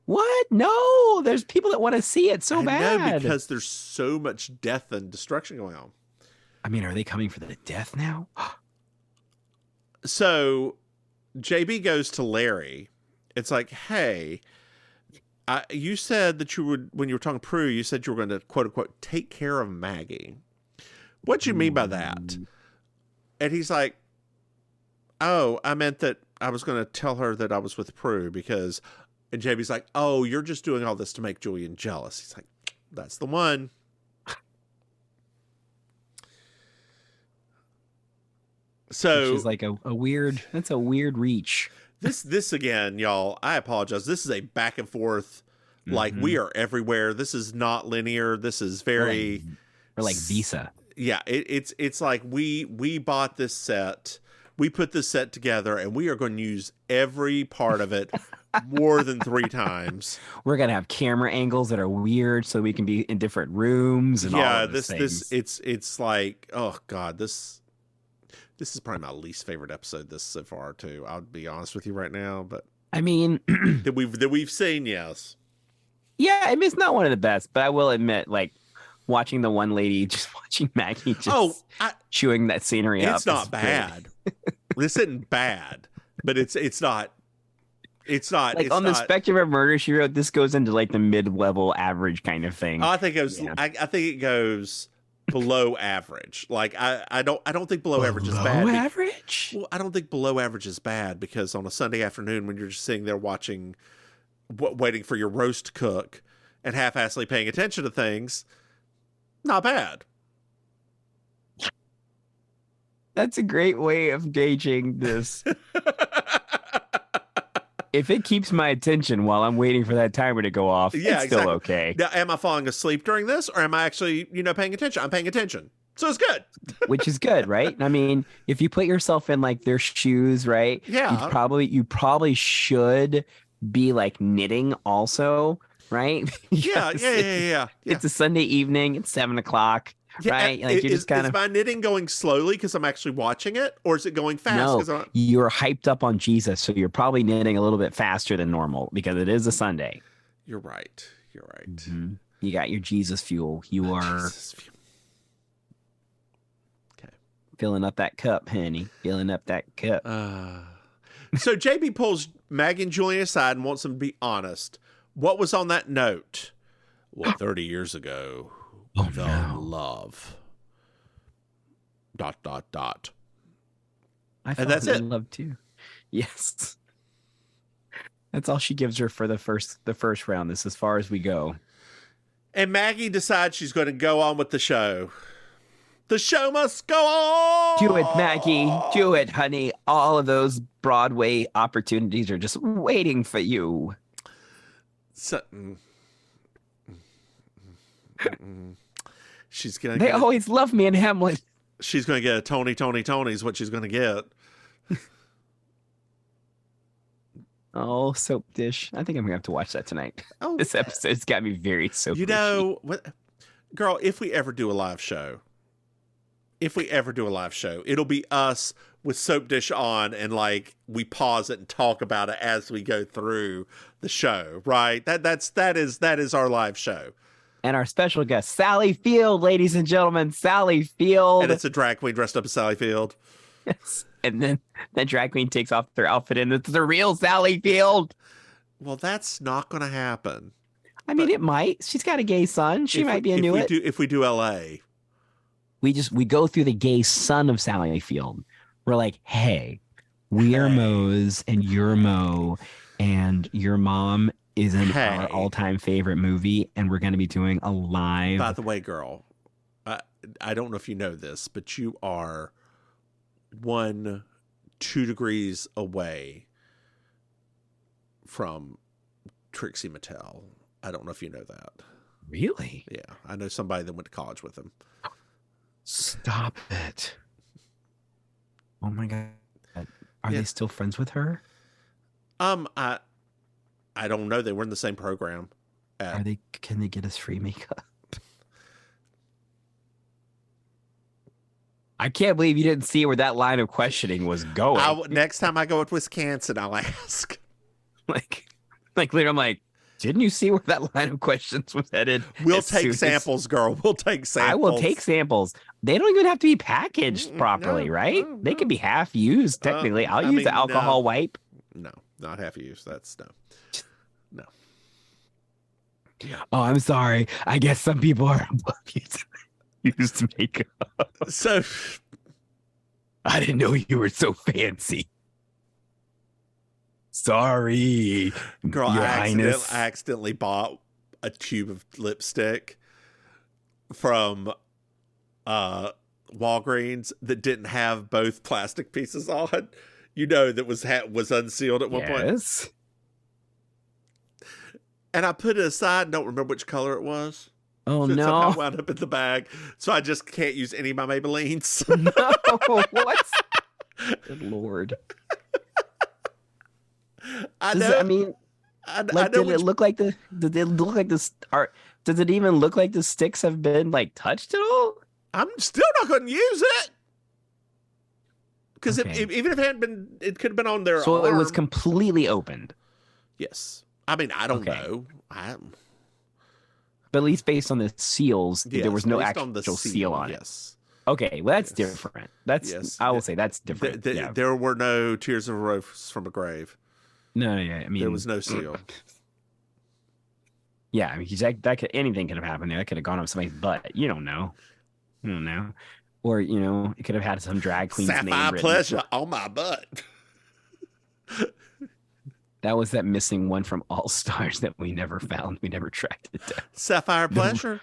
what? No, there's people that want to see it so bad. I know, because there's so much death and destruction going on. I mean, are they coming for the death now? So JB goes to Larry. It's like, hey, you said that you would, when you were talking to Prue, you said you were going to, quote unquote, take care of Maggie. What do you mean by that? And he's like, oh, I meant that I was going to tell her that I was with Prue because, and JB's like, oh, you're just doing all this to make Julian jealous. He's like, that's the one. So which is like a weird, that's a weird reach. This again, y'all, I apologize. This is a back and forth. Like, we are everywhere. This is not linear. This is very, or like Visa. Yeah, it's like we bought this set, we put this set together, and we are going to use every part of it more than 3 times. We're gonna have camera angles that are weird, so we can be in different rooms and all of those things. It's like, oh god, this is probably my least favorite episode this so far too. I'll be honest with you right now, but I mean, that we've seen, yes. Yeah, I mean, it's not one of the best, but I will admit, like, watching the one lady just watching Maggie just chewing that scenery up. It's not bad. This isn't bad, but it's not. Like, on the spectrum of Murder, She Wrote, this goes into like the mid-level average kind of thing. I think it goes. Yeah. I think it goes below average. Like I don't think below average is bad. Below average? Well, I don't think below average is bad because on a Sunday afternoon when you're just sitting there watching, waiting for your roast to cook, and half-assedly paying attention to things, not bad. That's a great way of gauging this. If it keeps my attention while I'm waiting for that timer to go off, it's still okay. Now, am I falling asleep during this, or am I actually, paying attention? I'm paying attention. So it's good. Which is good, right? I mean, if you put yourself in like their shoes, right? Yeah. You probably should be like knitting also, right? Yeah. It's a Sunday evening. It's 7:00. Yeah, right? Like you're just kind of. Is my knitting going slowly because I'm actually watching it, or is it going fast? No, you're hyped up on Jesus, so you're probably knitting a little bit faster than normal because it is a Sunday. You're right. Mm-hmm. You got your Jesus fuel. You are filling up that cup, honey. Filling up that cup. So JB pulls Maggie and Julian aside and wants them to be honest. What was on that note? Well, 30 years ago. Love. ... And that's it. Love too. Yes. That's all she gives her for the first round. This is as far as we go. And Maggie decides she's going to go on with the show. The show must go on. Do it, Maggie. Do it, honey. All of those Broadway opportunities are just waiting for you. She's gonna. They always love me in Hamlet. She's gonna get a Tony is what she's gonna get. Oh, soap dish. I think I'm gonna have to watch that tonight. Oh, this episode's got me very soap. What, girl? If we ever do a live show, if we ever do a live show, it'll be us with soap dish on, and like we pause it and talk about it as we go through the show, right? That is our live show. And our special guest, Sally Field, ladies and gentlemen, Sally Field. And it's a drag queen dressed up as Sally Field. Yes. And then the drag queen takes off their outfit and it's the real Sally Field. Well, that's not going to happen. I mean, it might. She's got a gay son. She might be into it. If we do LA. We go through the gay son of Sally Field. We're like, hey, we are Moe's and you're Mo, and your mom is in our all-time favorite movie, and we're going to be doing a live. By the way, girl, I don't know if you know this, but you are 2 degrees away from Trixie Mattel. I don't know if you know that. Really? Yeah, I know somebody that went to college with him. Stop it. Oh my God. Are they still friends with her? I don't know. They were in the same program. Can they get us free makeup? I can't believe you didn't see where that line of questioning was going. Next time I go with Wisconsin, I'll ask. Like later, I'm like, didn't you see where that line of questions was headed? We'll take samples, girl. We'll take samples. I will take samples. They don't even have to be packaged properly, right? They could be half used, technically. I'll use the alcohol wipe. No, not half used. That's no. Oh, I'm sorry. I guess some people are used makeup. So I didn't know you were so fancy. Sorry, girl. I accidentally bought a tube of lipstick from Walgreens that didn't have both plastic pieces on. You know, that was unsealed at one point. Yes. And I put it aside and don't remember which color it was. Oh, so no. Somehow wound up in the bag. So I just can't use any of my Maybellines. No, what? Good Lord. I know. Did it look like this art? Does it even look like the sticks have been like touched at all? I'm still not going to use it. Because even if it hadn't been, it could have been on their So arm. It was completely opened. Yes. I mean, I don't know. But at least based on the seals, there was no actual seal on it. Yes. Okay, well, that's different. I will say that's different. There were no tears of a rose from a grave. No, yeah, I mean, there was no seal. Yeah, I mean, anything could have happened there. That could have gone up somebody's butt. You don't know. Or it could have had some drag queen's name Sapphire written. Pleasure on my butt. That was that missing one from All Stars that we never found. We never tracked it down. Sapphire Pleasure.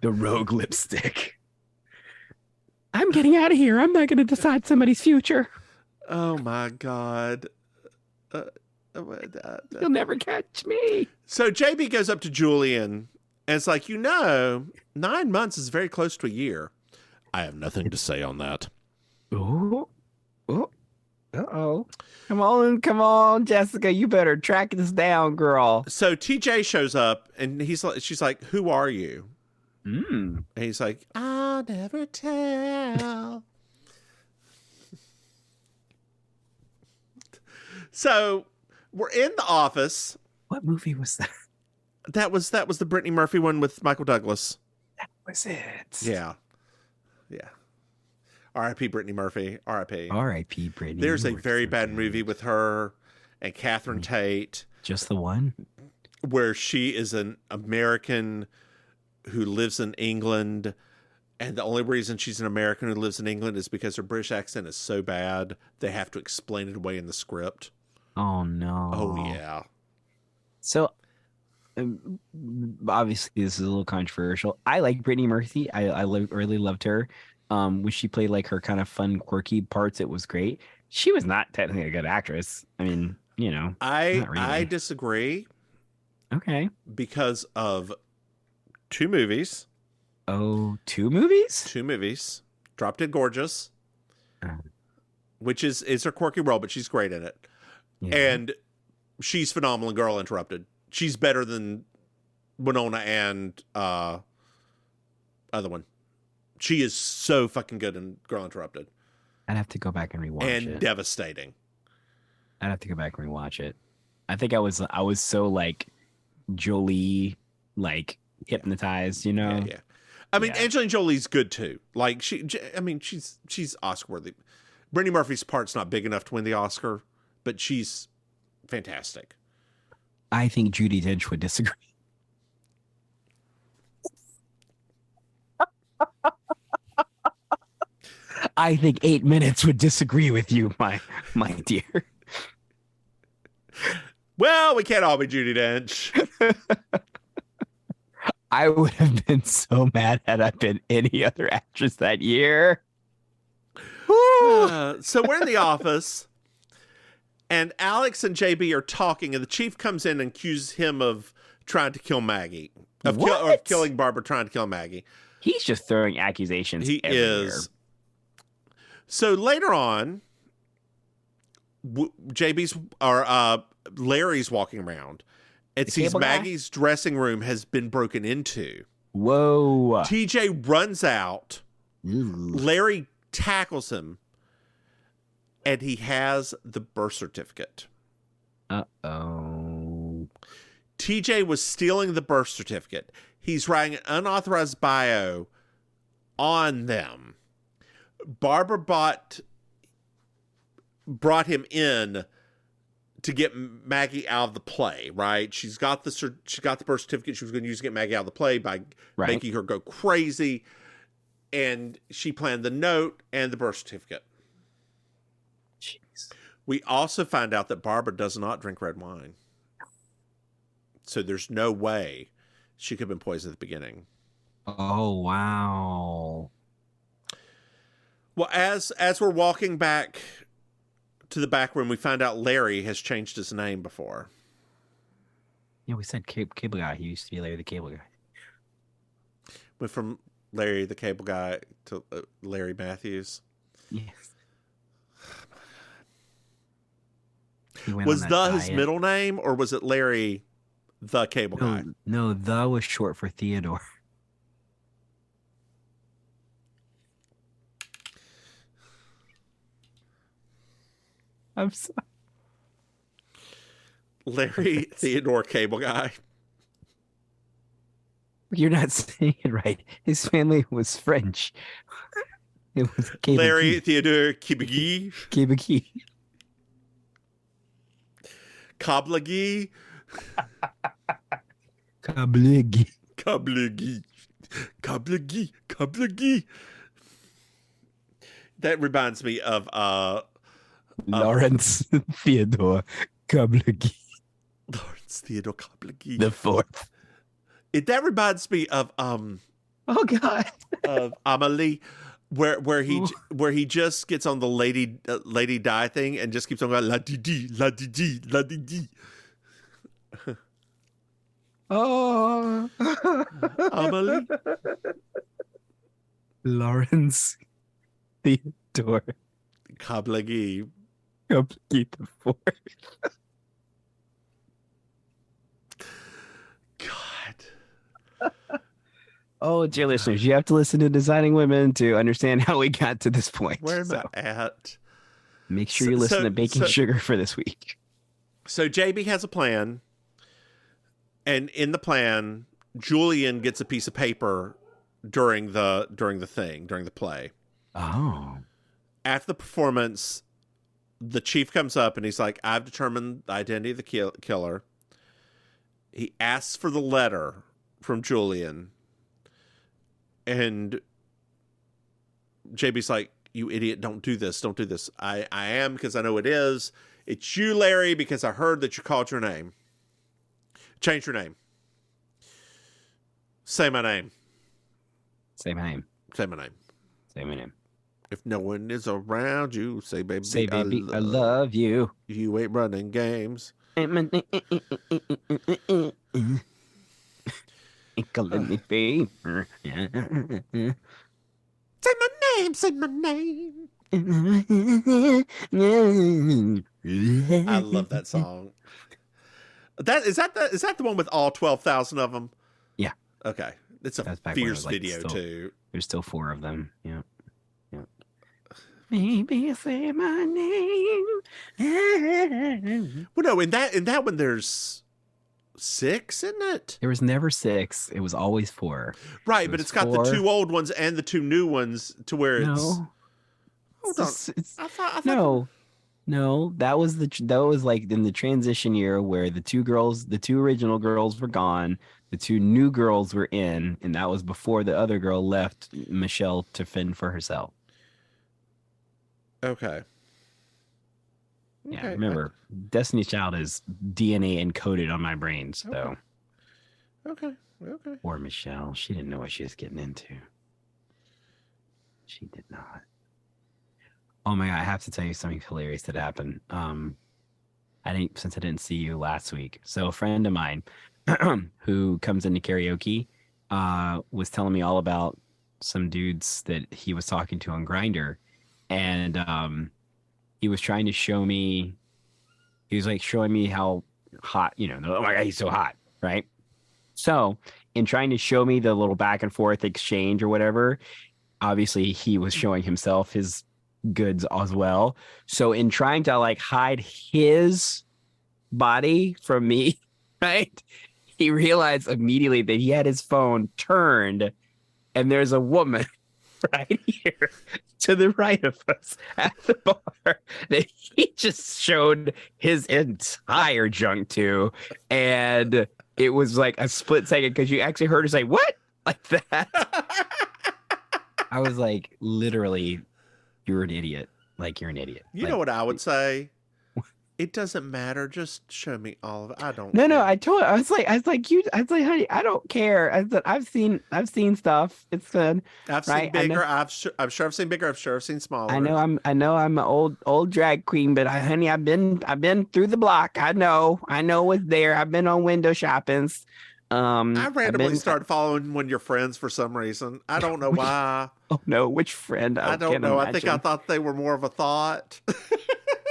The rogue lipstick. I'm getting out of here. I'm not going to decide somebody's future. Oh my God. You'll never catch me. So JB goes up to Julian and it's like, 9 months is very close to a year. I have nothing to say on that. Oh. Uh-oh. Come on, Jessica. You better track this down, girl. So TJ shows up and she's like, who are you? And he's like, I'll never tell. So we're in the office. What movie was that? That was the Brittany Murphy one with Michael Douglas. That was it. Yeah. R.I.P. Brittany Murphy. R.I.P. R.I.P. Brittany. There's a very bad movie with her and Catherine Tate. Just the one? Where she is an American who lives in England, and the only reason she's an American who lives in England is because her British accent is so bad they have to explain it away in the script. Oh, no. Oh, yeah. So, obviously, this is a little controversial. I like Brittany Murphy. I really loved her. When she played like her kind of fun, quirky parts, it was great. She was not technically a good actress. I mean, I disagree. Okay. Because of 2 movies. Oh, 2 movies? 2 movies. Drop Dead Gorgeous, which is her quirky role, but she's great in it. Yeah. And she's phenomenal in Girl Interrupted. She's better than Winona and other one. She is so fucking good in Girl Interrupted. I'd have to go back and rewatch And it. devastating. I'd have to go back and rewatch it. I think I was so like Jolie, like hypnotized, you know? Yeah. I mean, Angelina Jolie's good too. Like she's Oscar worthy. Brittany Murphy's part's not big enough to win the Oscar, but she's fantastic. I think Judi Dench would disagree. I think 8 minutes would disagree with you, my dear. Well, we can't all be Judi Dench. I would have been so mad had I been any other actress that year. So we're in the office, and Alex and JB are talking, and the chief comes in and accuses him of trying to kill Maggie. Of killing Barbara, trying to kill Maggie. He's just throwing accusations everywhere. Is. So later on, Larry's walking around and sees Maggie's dressing room has been broken into. Whoa. TJ runs out. Ooh. Larry tackles him, and he has the birth certificate. Uh-oh. TJ was stealing the birth certificate. He's writing an unauthorized bio on them. Barbara brought him in to get Maggie out of the play, right? She got the birth certificate she was going to use to get Maggie out of the play by making her go crazy. And she planned the note and the birth certificate. Jeez. We also find out that Barbara does not drink red wine. So there's no way she could have been poisoned at the beginning. Oh, wow. Well, as we're walking back to the back room, we find out Larry has changed his name before. Yeah, we said cable guy. He used to be Larry the Cable Guy. Went from Larry the Cable Guy to Larry Matthews. Yes. Was his middle name, or was it Larry the Cable Guy? No, the was short for Theodore. I'm sorry. Larry Theodore Cable Guy. You're not saying it right. His family was French. It was Larry Theodore Kibagi. Kibagi. Kablagi. Kabligi. Kablagi. Kablagi. Kablagi. That reminds me of Lawrence Theodore Kabligi. Lawrence Theodore Kablagi. The fourth. That reminds me of oh god, of Amelie, where he just gets on the Lady Di thing and just keeps on going la di di la di di la di di. Oh, Amelie. Lawrence Theodore Kablagi. Kablagi the fourth. Oh, dear listeners, you have to listen to Designing Women to understand how we got to this point. Where am I at? Make sure you listen to Baking Sugar for this week. So JB has a plan, and in the plan, Julian gets a piece of paper during the play. Oh. After the performance, the chief comes up and he's like, "I've determined the identity of the killer." He asks for the letter from Julian. And JB's like, "You idiot, don't do this. Don't do this." I am, because I know it is. It's you, Larry, because I heard that you called your name. Change your name. Say my name. Say my name. Say my name. Say my name. If no one is around you, say, "Baby, say, baby, I love you. You ain't running games." Say my name, say my name. I love that song. Is that the one with all 12,000 of them? Yeah. Okay. It's a fierce video too. There's still 4 of them. Yeah. Yeah. Maybe say my name. Well, no, in that one there's 6, isn't it? There was never 6. It was always 4. Right, It but was it's got 4. the 2 old ones and the 2 new ones to where it's. No. Hold on. I thought. No, that was like in the transition year where the 2 original girls were gone, the 2 new girls were in, and that was before the other girl left Michelle to fend for herself. Okay. Yeah, Okay. remember, Destiny's Child is DNA encoded on my brain, so. Okay. Poor Michelle, she didn't know what she was getting into. She did not. Oh my God, I have to tell you something hilarious that happened. Since I didn't see you last week. So a friend of mine who comes into karaoke was telling me all about some dudes that he was talking to on Grindr, and he was trying to show me. He was like showing me how hot, oh my God, he's so hot, right? So in trying to show me the little back and forth exchange or whatever, obviously he was showing himself his goods as well. So in trying to like hide his body from me, right? He realized immediately that he had his phone turned and there's a woman right here to the right of us at the bar that he just showed his entire junk to. And it was like a split second because you actually heard her say, "What?" like that. I was like, literally, you're an idiot. Like, you're an idiot. You know what I would say? It doesn't matter. Just show me all of it. I don't. No, care. I told her. I was like, honey, I don't care. I said, I've seen stuff. It's good. I've seen bigger. I'm sure I've seen bigger. I'm sure I've seen smaller. I know I'm an old drag queen, but honey, I've been through the block. I know what's there. I've been on window shoppings. I randomly started following one of your friends for some reason. I don't know why. Oh no, which friend? I don't know. I think I thought they were more of a thought.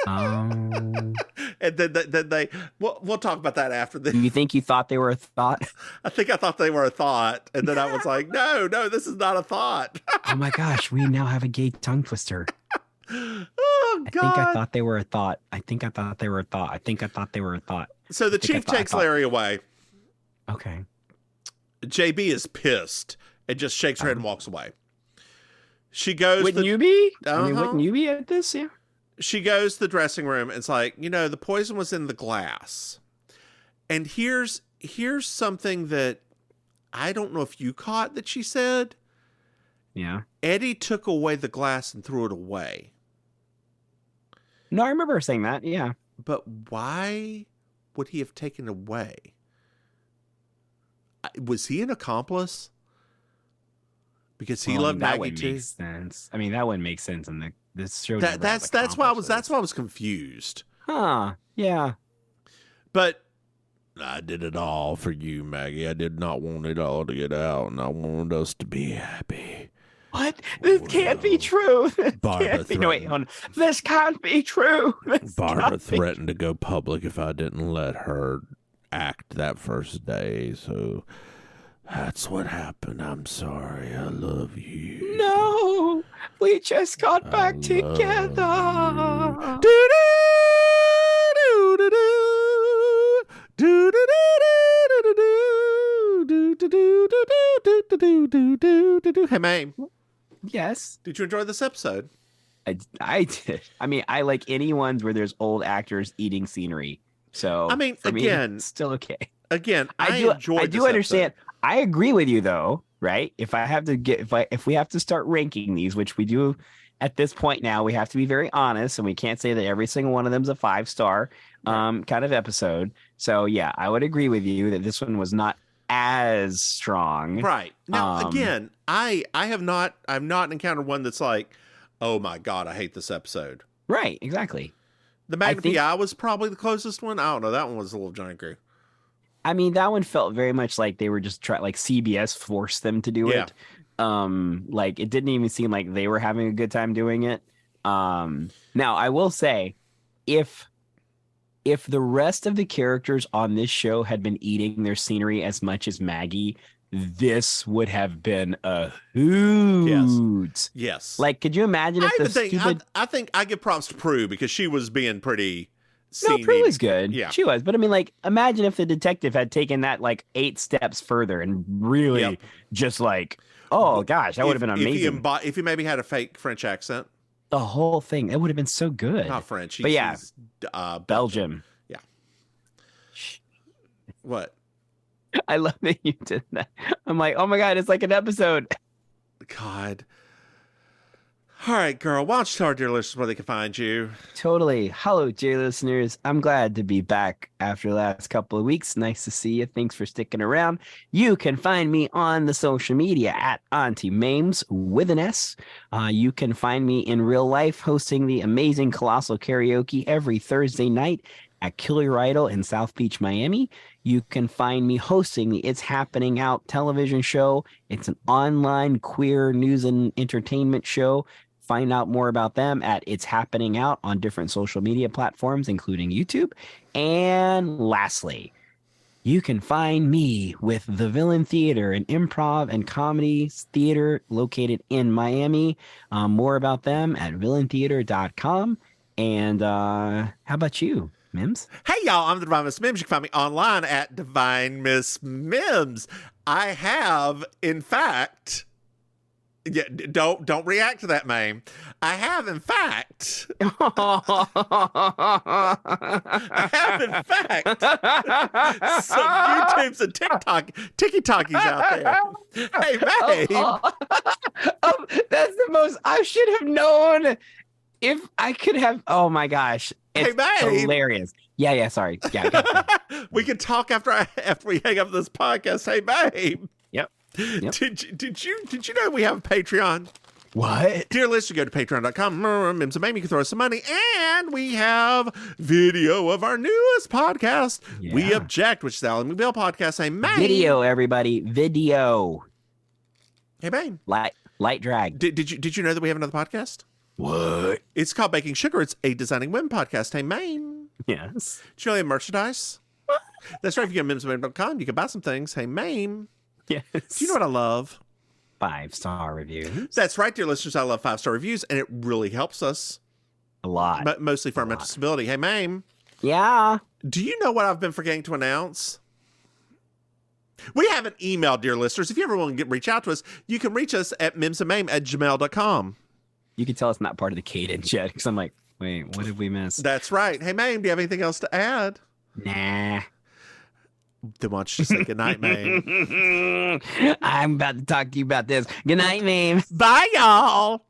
And then they we'll talk about that after this. You think you thought they were a thought? I think I thought they were a thought, and then I was like, no, this is not a thought. Oh my gosh, we now have a gay tongue twister. Oh God! I think I thought they were a thought. I think I thought they were a thought. I think I thought they were a thought. So the chief takes Larry away. Okay. JB is pissed and just shakes her head and walks away. She goes. Wouldn't you be? I mean, wouldn't you be at this? Yeah. She goes to the dressing room and it's like, the poison was in the glass. And here's something that I don't know if you caught that she said. Yeah. Eddie took away the glass and threw it away. No, I remember her saying that. Yeah. But why would he have taken it away? Was he an accomplice? Because he loved Maggie too. Makes sense. I mean, that wouldn't make sense in this show. That's why I was confused. Huh? Yeah. But I did it all for you, Maggie. I did not want it all to get out, and I wanted us to be happy. What? This can't be true. Barbara no, wait, hold on. This can't be true. Barbara threatened to go public if I didn't let her act that first day, so that's what happened. I'm sorry. I love you. No, we just got back together. Hey, Maim. Yes. Did you enjoy this episode? I did. I mean, I like any ones where there's old actors eating scenery. So I mean, again, still okay. Again, I do understand. I agree with you though, right? If we have to start ranking these, which we do at this point now, we have to be very honest, and we can't say that every single one of them is a 5-star kind of episode. So yeah, I would agree with you that this one was not as strong. Right. Now again, I've not encountered one that's like, oh my God, I hate this episode. Right, exactly. The Magna PI was probably the closest one. I don't know. That one was a little junky. I mean, that one felt very much like they were just like CBS forced them to do it. Like it didn't even seem like they were having a good time doing it. Now I will say, if the rest of the characters on this show had been eating their scenery as much as Maggie, this would have been a hoot. Yes. Like, could you imagine if I the even think stupid... I think I give props to Prue because she was being pretty. No, Prue was good. Yeah. She was. But I mean, like, imagine if the detective had taken that like 8 steps further and really just like, oh gosh, that would have been amazing. If he maybe had a fake French accent. The whole thing, it would have been so good. Not French. But yeah, he's, Belgium. Yeah. What? I love that you did that. I'm like, oh my God, it's like an episode. God. All right, girl. Why don't you tell our dear listeners where they can find you? Totally. Hello, dear listeners. I'm glad to be back after the last couple of weeks. Nice to see you. Thanks for sticking around. You can find me on the social media at Auntie Maims with an S. You can find me in real life hosting the amazing Colossal Karaoke every Thursday night at Kill Your Idol in South Beach, Miami. You can find me hosting the It's Happening Out television show. It's an online queer news and entertainment show. Find out more about them at It's Happening Out on different social media platforms, including YouTube. And lastly, you can find me with The Villain Theater, an improv and comedy theater located in Miami. More about them at villaintheater.com. And how about you, Mims? Hey, y'all. I'm the Divine Miss Mims. You can find me online at Divine Miss Mims. I have, in fact... Yeah, don't react to that, Maim. I have, in fact, some YouTubes and TikTokies out there. Hey, Maim. That's the most I should have known. If I could have, oh my gosh, it's hilarious. Yeah, sorry. Yeah, we can talk after we hang up this podcast. Hey, Maim. Yep. Did you know we have a Patreon? What? Dear listener, go to patreon.com. Mims and Maim, you can throw us some money. And we have video of our newest podcast, We Object, which is the Alan McBeal podcast. Hey, Maim. Video, everybody. Video. Hey, Maim. Light drag. Did you know that we have another podcast? What? It's called Baking Sugar. It's a Designing Women podcast. Hey, Maim. Yes. Do you know they have merchandise? That's right. If you go to mimsandmaim.com, you can buy some things. Hey, Maim. Yes. Do you know what I love? 5-star reviews. That's right, dear listeners. I love 5-star reviews, and it really helps us. A lot. But mostly for our mental stability. Hey, Maim. Yeah. Do you know what I've been forgetting to announce? We have an email, dear listeners. If you ever want to reach out to us, you can reach us at mimsandmaim@gmail.com. You can tell it's not part of the cadence yet, because I'm like, wait, what did we miss? That's right. Hey, Maim, do you have anything else to add? Nah. Then why don't you say goodnight, Maim? I'm about to talk to you about this. Good night, Maim. Bye, y'all.